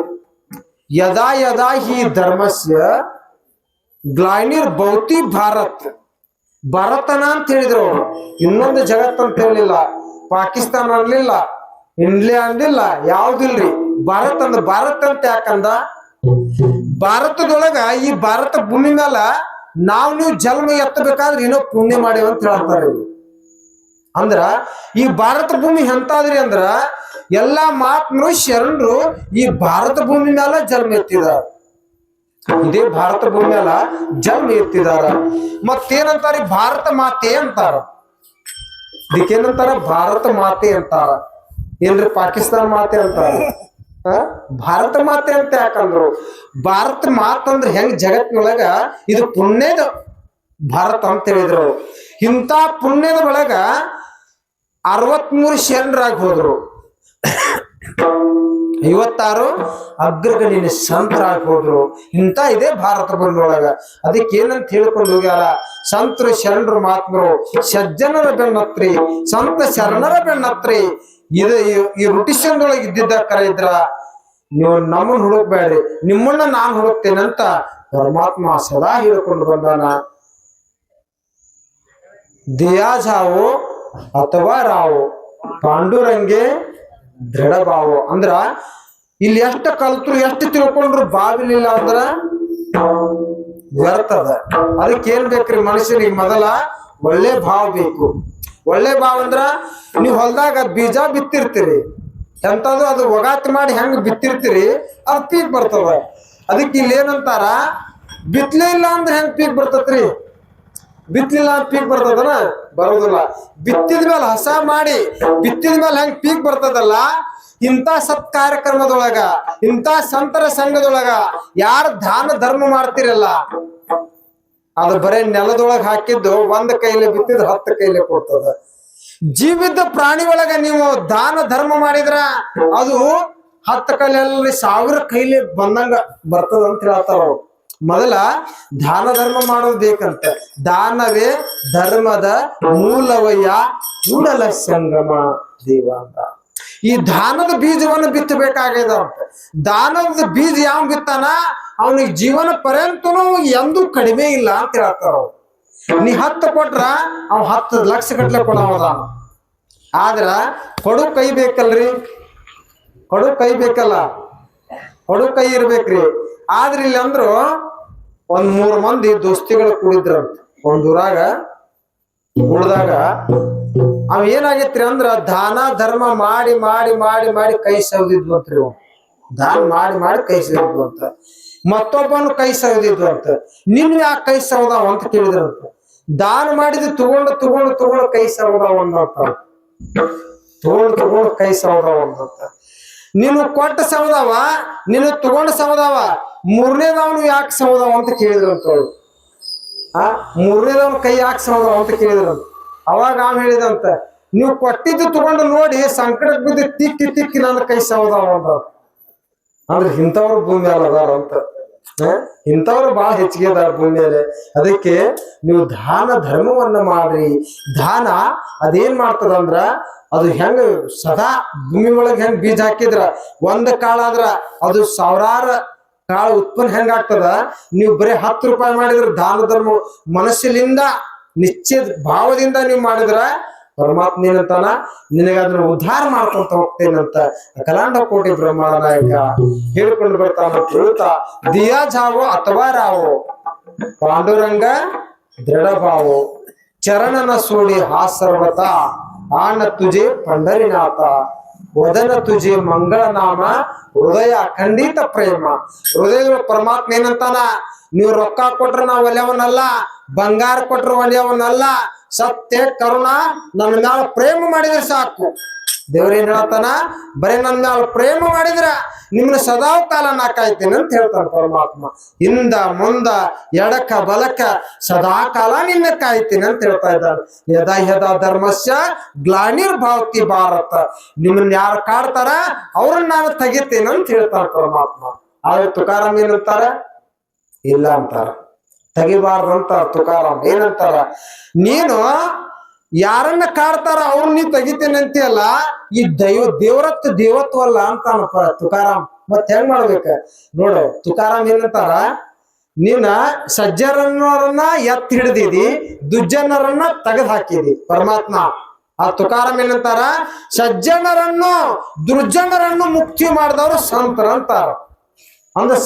ಯದಾ ಯದಾ ಹಿ ಧರ್ಮಸ್ಯ ಗ್ಲಾನಿರ್ ಭೌತಿ ಭಾರತ್. ಭಾರತನ ಅಂತ ಹೇಳಿದ್ರು ಅವರು, ಇನ್ನೊಂದು ಜಗತ್ತು ಅಂತ ಹೇಳಿಲ್ಲ. ಪಾಕಿಸ್ತಾನ ಅನ್ಲಿಲ್ಲ, ಇಂಡಿಯಾ ಅನ್ಲಿಲ್ಲ, ಯಾವ್ದಿಲ್ರಿ. ಭಾರತ ಅಂದ ಭಾರತ ಅಂತ ಯಾಕಂದ, ಭಾರತದೊಳಗ ಈ ಭಾರತ ಭೂಮಿ ಮ್ಯಾಲ ನೀವು ಜನ್ಮ ಎತ್ತಬೇಕಾದ್ರೆ ಏನೋ ಪುಣ್ಯ ಮಾಡಿವ ಅಂತ ಹೇಳ್ತಾರೆ ಇವ್ರು. ಅಂದ್ರ ಈ ಭಾರತ ಭೂಮಿ ಎಂತಾದ್ರಿ ಅಂದ್ರ ಎಲ್ಲಾ ಮಹಾತ್ಮರು ಶರಣರು ಈ ಭಾರತ ಭೂಮಿ ಮ್ಯಾಲ ಜನ್ಮ ಎತ್ತಿದಾರ. ಇದೇ ಭಾರತ ಭೂಮಿ ಮ್ಯಾಲ ಜನ್ಮ ಎತ್ತಿದಾರ. ಮತ್ತೇನಂತಾರ, ಭಾರತ ಮಾತೆ ಅಂತಾರ. ಇದಕ್ಕೇನಂತಾರ, ಭಾರತ ಮಾತೆ ಅಂತಾರ. ಏನ್ರಿ ಪಾಕಿಸ್ತಾನ ಮಾತೆ ಅಂತಾರ? ಭಾರತ ಮಾತೆ ಅಂತ ಯಾಕಂದ್ರು, ಭಾರತ ಮಾತಂದ್ರ ಹೆಂಗ್ ಜಗತ್ತಿನೊಳಗ ಇದು ಪುಣ್ಯದ ಭಾರತ ಅಂತ ಹೇಳಿದ್ರು. ಇಂಥ ಪುಣ್ಯದ ಒಳಗ 63 ಶರಣರಾಗಿ ಹೋದ್ರು, 56 ಅಗ್ರಗಣ್ಯ ಸಂತರಾಗಿ ಹೋದ್ರು. ಇಂಥ ಇದೇ ಭಾರತ ಬಂದೊಳಗ. ಅದಕ್ಕೆ ಏನಂತ ಹೇಳ್ಕೊಂಡು ಹೋಗ್ಯಾರ, ಸಂತರು ಶರಣರು ಮಹಾತ್ಮರು ಸಜ್ಜನರ ಬೆನ್ನತ್ರಿ, ಸಂತ ಶರಣರ ಬೆನ್ನತ್ರಿ. ಇದು ಈ ರುಟಿಷನ್ದೊಳಗೆ ಇದ್ದಿದ್ದ ಕರೆ ಇದ್ರ ನೀವು ನಮ್ಮನ್ನ ಹುಡುಕ್ಬೇಡ್ರಿ, ನಿಮ್ಮನ್ನ ನಾನು ಹುಡುಕ್ತೇನಂತ ಪರಮಾತ್ಮ ಸದಾ ಹೇಳ್ಕೊಂಡು ಬಂದಾನ. ದಿಯಾ ಜಾವೋ ಅಥವಾ ರಾವೋ ಪಾಂಡುರಂಗೆ ದೃಢ ಭಾವೋ. ಅಂದ್ರ ಇಲ್ಲಿ ಎಷ್ಟು ಕಲ್ತರು ಎಷ್ಟು ತಿಳ್ಕೊಂಡ್ರು ಬಾವಿಲಿಲ್ಲ ಅಂದ್ರ ವ್ಯರ್ಥದ. ಅದಕ್ಕೆ ಏನ್ ಬೇಕ್ರಿ ಮನುಷ್ಯನಿಗೆ, ಮೊದಲ ಒಳ್ಳೆ ಭಾವ ಬೇಕು. ಒಳ್ಳೆ ಭಾವ ಅಂದ್ರ ನೀವು ಹೊಲದಾಗ ಬೀಜ ಬಿತ್ತಿರ್ತೀರಿ, ಎಂತದು ಅದು ಒಗಾತ್ ಮಾಡಿ ಹೆಂಗ್ ಬಿತ್ತಿರ್ತೀರಿ ಅದು ಪೀಕ್ ಬರ್ತದ. ಅದಕ್ಕೆ ಇಲ್ಲಿ ಏನಂತಾರ, ಬಿತ್ಲೇ ಇಲ್ಲ ಅಂದ್ರೆ ಹೆಂಗ್ ಪೀಕ್ ಬರ್ತತ್ರಿ? ಬಿತ್ತಲಿಲ್ಲ ಅಂತ ಪೀಕ್ ಬರ್ತದನ? ಬರೋದಿಲ್ಲ. ಬಿತ್ತಿದ ಮೇಲೆ ಹಸ ಮಾಡಿ ಬಿತ್ತಿದ ಮೇಲೆ ಹೆಂಗ್ ಪೀಕ್ ಬರ್ತದಲ್ಲ, ಇಂಥ ಸತ್ ಕಾರ್ಯಕ್ರಮದೊಳಗ ಇಂಥ ಸಂತರ ಸಂಘದೊಳಗ ಯಾರು ದಾನ ಧರ್ಮ ಮಾಡ್ತಿರಲ್ಲ, ಅದು ಬರೇ ನೆಲದೊಳಗ ಹಾಕಿದ್ದು 1 ಕೈಲಿ ಬಿತ್ತಿದ್ 10 ಕೈಲಿ ಕೊಡ್ತದ. ಜೀವಿತ ಪ್ರಾಣಿ ಒಳಗ ನೀವು ದಾನ ಧರ್ಮ ಮಾಡಿದ್ರ ಅದು 10 ಕೈಲಿ 1000 ಕೈಲಿ ಬಂದಂಗ ಬರ್ತದ ಅಂತ ಹೇಳ್ತಾರ ಅವ್ರು. ಮೊದಲ ದಾನ ಧರ್ಮ ಮಾಡೋದು ಬೇಕಂತ. ದಾನವೇ ಧರ್ಮದ ಮೂಲವಯ್ಯ ಕೂಡಲ ಸಂಗಮ ದೇವ ಅಂತ. ಈ ದಾನದ ಬೀಜವನ್ನು ಬಿತ್ತಬೇಕಾಗ್ಯದ ಅಂತ. ದಾನದ ಬೀಜ ಯಾವ ಬಿತ್ತಾನ ಅವನಿಗೆ ಜೀವನ ಪರ್ಯಂತನೂ ಎಂದೂ ಕಡಿಮೆ ಇಲ್ಲ ಅಂತ ಹೇಳ್ತಾರ ಅವ್ರು. ನೀ 10 ಕೊಟ್ರ ಅವ್ 10 ಲಕ್ಷ ಗಟ್ಲೆ ಕೊಡೋದ. ಆದ್ರ ಕೊಡು ಕೈ ಬೇಕಲ್ರಿ, ಕೊಡು ಕೈ ಬೇಕಲ್ಲ, ಕೊಡು ಕೈ ಇರ್ಬೇಕ್ರಿ. ಆದ್ರ ಇಲ್ಲಿ ಅಂದ್ರು 3 ಮಂದಿ ದೋಸ್ತಿಗಳು ಕೂಡಿದ್ರಂತ ಒಂದ್ ಊರಾಗ. ಉಳ್ದಾಗ ಅವ್ ಏನಾಗೈತ್ರಿ ಅಂದ್ರ ದಾನ ಧರ್ಮ ಮಾಡಿ ಮಾಡಿ ಮಾಡಿ ಮಾಡಿ ಕೈ ಸವದಿದ್ವು ಅಂತ್ರಿ. ದಾನ ಮಾಡಿ ಮಾಡಿ ಕೈ ಸವದಿದ್ವು ಅಂತ. ಮತ್ತೊಬ್ಬನು ಕೈ ಸವದಿದ್ವು ಅಂತ. ನಿನ್ ಯಾಕೆ ಕೈ ಸವದಾವ ಅಂತ ಕೇಳಿದ್ರಂತ. ದಾನ ಮಾಡಿದ್ ತಗೊಂಡು ತಗೊಂಡು ತಗೊಂಡು ಕೈ ಸವದಾವ ಅಂದಂತ. ತಗೊಂಡು ತಗೊಂಡು ಕೈ ಸವದಾವ ಅಂದಂತ. ನೀನು ಕೊಟ್ಟ ಸವದಾವ, ನೀನು ತಗೊಂಡು ಸವದಾವ, 3ನೇದವನು ಯಾಕೆ ಸವದಾವ ಅಂತ ಕೇಳಿದ್ರಂತ. ಆ 3ನೇದವನು ಕೈ ಯಾಕೆ ಸವದಾವ ಅಂತ ಕೇಳಿದ್ರಂತ. ಅವಾಗ ಅವ್ ಹೇಳಿದಂತ, ನೀವು ಕೊಟ್ಟಿದ್ದು ತಗೊಂಡು ನೋಡಿ ಸಂಕಟಕ್ಕೆ ಬಿದ್ದು ತಿಕ್ಕಿ ತಿಕ್ಕಿ ನನ್ನ ಕೈ ಸವದಾವ ಅಂತ. ಅಂದ್ರೆ ಇಂಥವ್ರು ಭೂಮಿ ಮೇಲೆ ಅದಾರ ಅಂತ. ಇಂಥವ್ರು ಬಹಳ ಹೆಚ್ಚಿಗೆ ಅದಾರ ಭೂಮಿ ಮೇಲೆ. ಅದಕ್ಕೆ ನೀವು ದಾನ ಧರ್ಮವನ್ನ ಮಾಡ್ರಿ. ದಾನ ಅದೇನ್ ಮಾಡ್ತದ ಅಂದ್ರ ಅದು ಹೆಂಗ ಸದಾ ಭೂಮಿ ಒಳಗೆ ಹೆಂಗ್ ಬೀಜ ಹಾಕಿದ್ರ 1 ಕಾಳಾದ್ರ ಅದು 1000 ಕಾಳು ಉತ್ಪನ್ನ ಹೆಂಗ ಆಗ್ತದ. ನೀವು ಬರೀ 10 ರೂಪಾಯಿ ಮಾಡಿದ್ರ ದಾನ ಧರ್ಮ ಮನಸ್ಸಿನಿಂದ ನಿಶ್ಚಿತ ಭಾವದಿಂದ ನೀವು ಮಾಡಿದ್ರ ಪರಮಾತ್ಮ ಏನಂತಾನ, ನಿನಗ ಅದನ್ನ ಉದ್ಧಾರ ಮಾಡ್ಕೊಂತ ಹೋಗ್ತೇನಂತ ಅಖಲಾಂಡ ಕೋಟಿ ಬ್ರಹ್ಮಾಂಡ ನಾಯಕ ಹೇಳ್ಕೊಂಡು ಬರ್ತಾನ. ತಿಳ್ತಾ ದಿಯಾ ಜಾವೋ ಅಥವಾ ರಾವೋ ಪಾಂಡುರಂಗ ದೃಢ ಭಾವೋ ಚರಣನ ಸೋಡಿ ಹಾ ಸರ್ವತ ಆನ ತುಜೆ ಪಂಡರಿನಾಥ ವದನ ತುಜೆ ಮಂಗಳ ನಾಮ ಹೃದಯ ಖಂಡಿತ ಪ್ರೇಮ. ಹೃದಯ ಪರಮಾತ್ಮ ಏನಂತಾನ, ನೀವು ರೊಕ್ಕ ಕೊಟ್ರ ನಾವ್ ಒಲೆಯವನಲ್ಲ, ಬಂಗಾರ ಕೊಟ್ರ ಒಲೆಯವನಲ್ಲ, ಸತ್ಯ ಕರುಣ ನನ್ನ ಮ್ಯಾಲ ಪ್ರೇಮ ಮಾಡಿದ್ರೆ ಸಾಕು. ದೇವ್ರೇನ್ ಹೇಳ್ತಾನ, ಬರೀ ನನ್ನ ಮ್ಯಾಲ ಪ್ರೇಮ ಮಾಡಿದ್ರ ನಿಮ್ನ ಸದಾ ಕಾಲ ನಾ ಕಾಯ್ತೇನೆ ಅಂತ ಹೇಳ್ತಾನ ಪರಮಾತ್ಮ. ಹಿಂದ ಮುಂದ ಎಡಕ ಬಲಕ ಸದಾ ಕಾಲ ನಿನ್ನ ಕಾಯ್ತೇನೆ ಅಂತ ಹೇಳ್ತಾ ಇದ್ದಾನೆ. ಯದಾ ಯದಾ ಧರ್ಮಸ್ಯ ಗ್ಲಾನಿರ್ಭಾವತಿ ಭಾರತ. ನಿಮ್ಮನ್ನ ಯಾರು ಕಾಡ್ತಾರ ಅವ್ರನ್ನ ನಾನು ತೆಗಿತೇನೆ ಅಂತ ಹೇಳ್ತಾನ ಪರಮಾತ್ಮ. ಆದ್ರೆ ತುಕಾರಾಮ್ ಏನಂತಾರ, ಇಲ್ಲ ಅಂತಾರ, ತೆಗಿಬಾರ್ದಂತ ತುಕಾರಾಮ್. ಏನಂತಾರ, ನೀನು ಯಾರನ್ನ ಕಾಡ್ತಾರ ಅವ್ರ ನೀ ತೆಗಿತೇನೆ ಅಂತೀಯಲ್ಲ, ಈ ದೇವತ್ವ ಅಲ್ಲ ಅಂತಾನಪ್ಪ ತುಕಾರಾಮ್. ಮತ್ ಹೆಂಗ್ ಮಾಡ್ಬೇಕ ನೋಡು. ತುಕಾರಾಮ್ ಏನಂತಾರ, ನೀನ ಸಜ್ಜನರನ್ನ ಎತ್ತಿ ಹಿಡ್ದಿದಿ, ದುರ್ಜನರನ್ನ ತೆಗೆದು ಹಾಕಿದಿ. ಪರಮಾತ್ಮ ಆ ತುಕಾರಾಮ್ ಏನಂತಾರ, ಸಜ್ಜನರನ್ನು ದುರ್ಜನರನ್ನು ಮುಕ್ತಿ ಮಾಡಿದವರು ಸಂತರ ಅಂತಾರ. ಅಂದ್ರೆ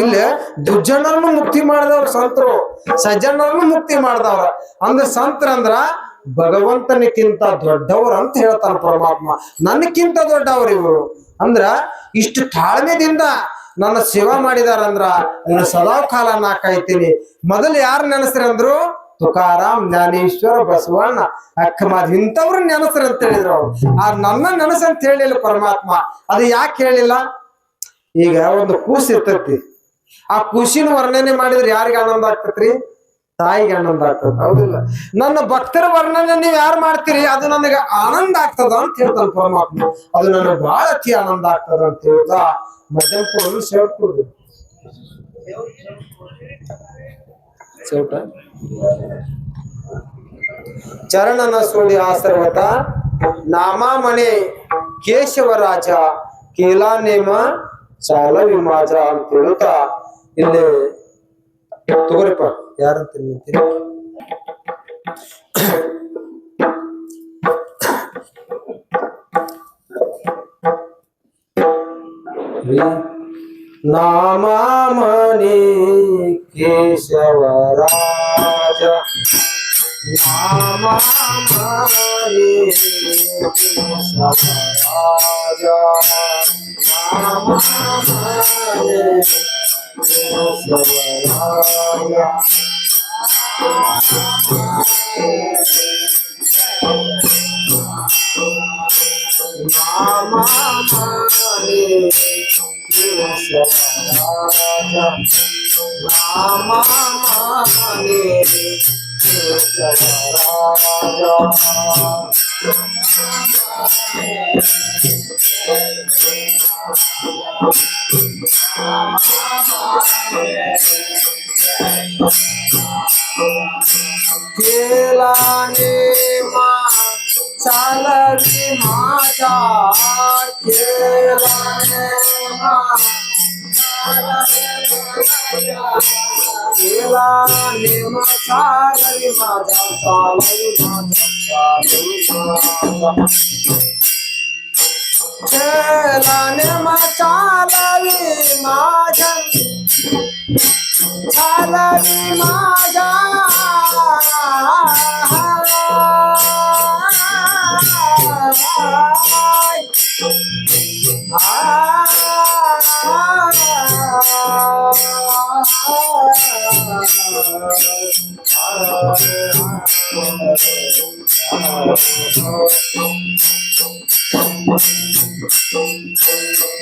ಇಲ್ಲಿ ದುರ್ಜನರನ್ನು ಮುಕ್ತಿ ಮಾಡಿದವ್ರು ಸಂತರು, ಸಜ್ಜನರನ್ನು ಮುಕ್ತಿ ಮಾಡಿದವ್ರ. ಅಂದ್ರೆ ಸಂತರ ಅಂದ್ರ ಭಗವಂತನಿಕ್ಕಿಂತ ದೊಡ್ಡವ್ರ ಅಂತ ಹೇಳ್ತಾನ ಪರಮಾತ್ಮ. ನನಕ್ಕಿಂತ ದೊಡ್ಡವ್ರು ಇವರು. ಅಂದ್ರ ಇಷ್ಟು ತಾಳ್ಮೆದಿಂದ ನನ್ನ ಸೇವಾ ಮಾಡಿದಾರಂದ್ರ ನನ್ನ ಸದಾ ಕಾಲ ನಾ ಕಾಯ್ತೀನಿ. ಮೊದಲು ಯಾರು ನೆನೆಸ್ರಿ ಅಂದ್ರು, ತುಕಾರಾಮ್, ಜ್ಞಾನೇಶ್ವರ, ಬಸವಣ್ಣ, ಅಕ್ಕಮಾದ್ ಇಂಥವ್ರು ನೆನೆಸ್ರಿ ಅಂತ ಹೇಳಿದ್ರು ಅವ್ರು. ನನ್ನ ನೆನಸ ಅಂತ ಹೇಳಿಲ್ಲ ಪರಮಾತ್ಮ. ಅದು ಯಾಕೆ ಹೇಳಿಲ್ಲ? ಈಗ ಒಂದು ಕೂಸು ಇರ್ತೈತಿ, ಆ ಕೂಸಿನ ವರ್ಣನೆ ಮಾಡಿದ್ರೆ ಯಾರಿಗೆ ಆನಂದ ಆಗ್ತೈತ್ರಿ? ತಾಯಿಗೆ ಆನಂದ ಆಗ್ತದ, ಹೌದಿಲ್ಲ? ನನ್ನ ಭಕ್ತರ ವರ್ಣನೆ ನೀವ್ ಯಾರು ಮಾಡ್ತೀರಿ ಅದು ನನಗೆ ಆನಂದ ಆಗ್ತದ ಅಂತ ಹೇಳ್ತಾನ ಪರಮಾತ್ಮ. ಅದು ನನಗೆ ಬಹಳ ಅತಿ ಆನಂದ ಆಗ್ತದ ಅಂತ ಹೇಳ್ದ. ಮಧ್ಯಂಪುರ ಸೇವ್ಕೊಡ್ದು ಸೇವ್ಟ ಚರಣನ ಸೋಡಿ ಆಸರ್ವತ ನಾಮಾಮಣೆ ಕೇಶವರಾಜ ಕೇಲಾ ನೇಮ ಚಾಲ ವಿಮಾಜ ಅಂತ ಹೇಳುತ್ತಾ ಇಲ್ಲಿ ತಗೋರಿಪ್ಪ ಯಾರಂತ ನಿಂತೀನಿ. ನಾಮಾಮಣಿ ಕೇಶವರಾಜ ನಾಮಾಮಣಿ ಕೇಶವರಾಜ ನಾಮಾಮಣಿ ಕೇಶವರಾಜ ನಾಮಾಮಣಿ ಕೇಶವರಾಜ ನಾಮಾಮಣಿ ಕೇಶವರಾಜ केला नेम चालवी माझा केला नेम केला नेम चालवी माझा चालवी माझा केला नेम चालवी माझा चालवी माझा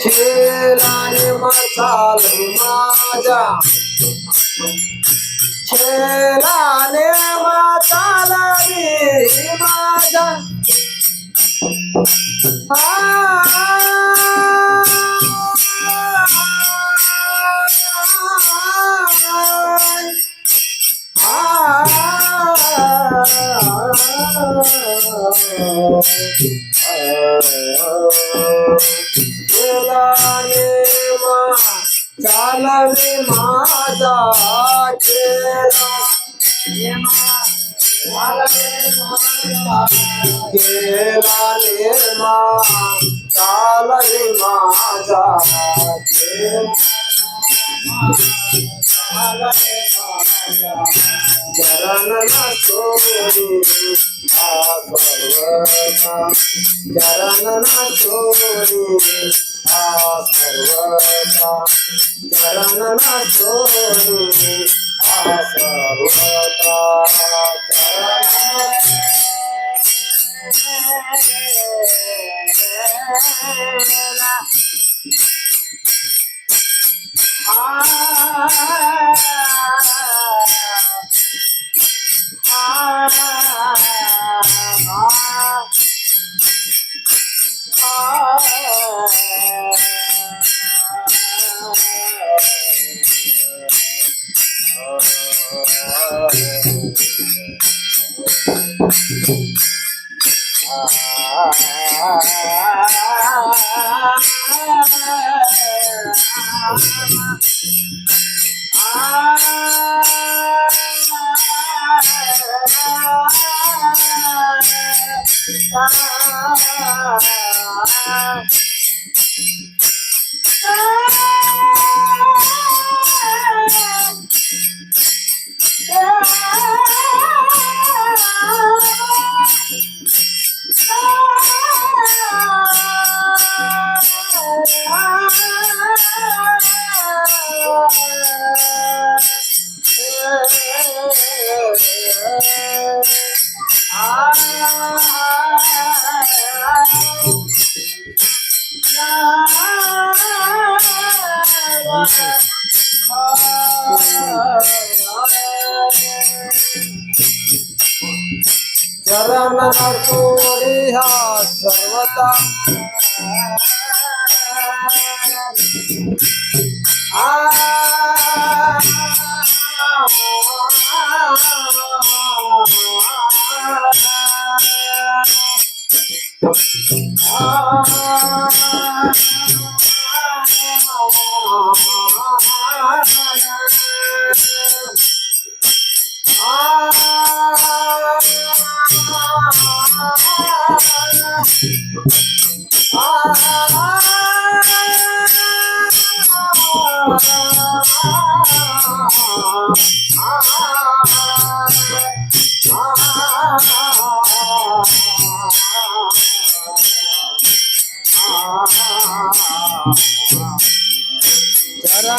खेळाने मसाले माझा खेळाने मसाले माझा चालवे माझा केला केला निर्मा चालवे माझा चरण सोडी सर्वता चरण सोडी सर्वता चरण सोडी सर्वता चरण सोडिहा सर्वता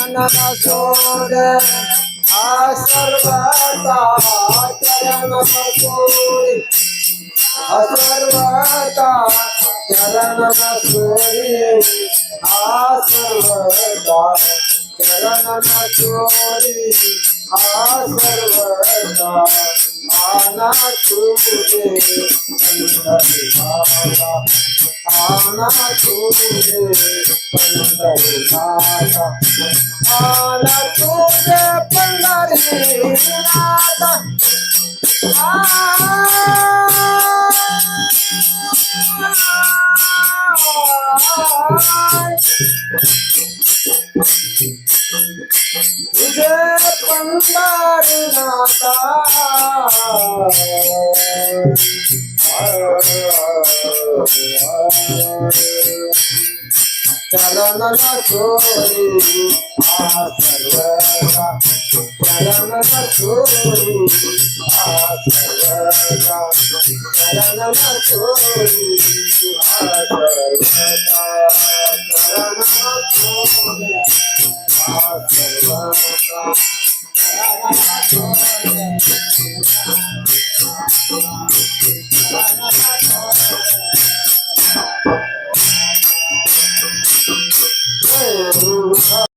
चरण सोड सर्वता चरण सोड़ी सर्वता चरण सोड़ी सर्वता चरण सोड़ी सर्वता आना तुझे आना तुझे आना तुझे पंढरीनाथ तुझे पंढरीनाथ चरण सोड़ी सर्वदा चरण सोड़ी सर्वदा चरण सोड़ी सर्वदा चरण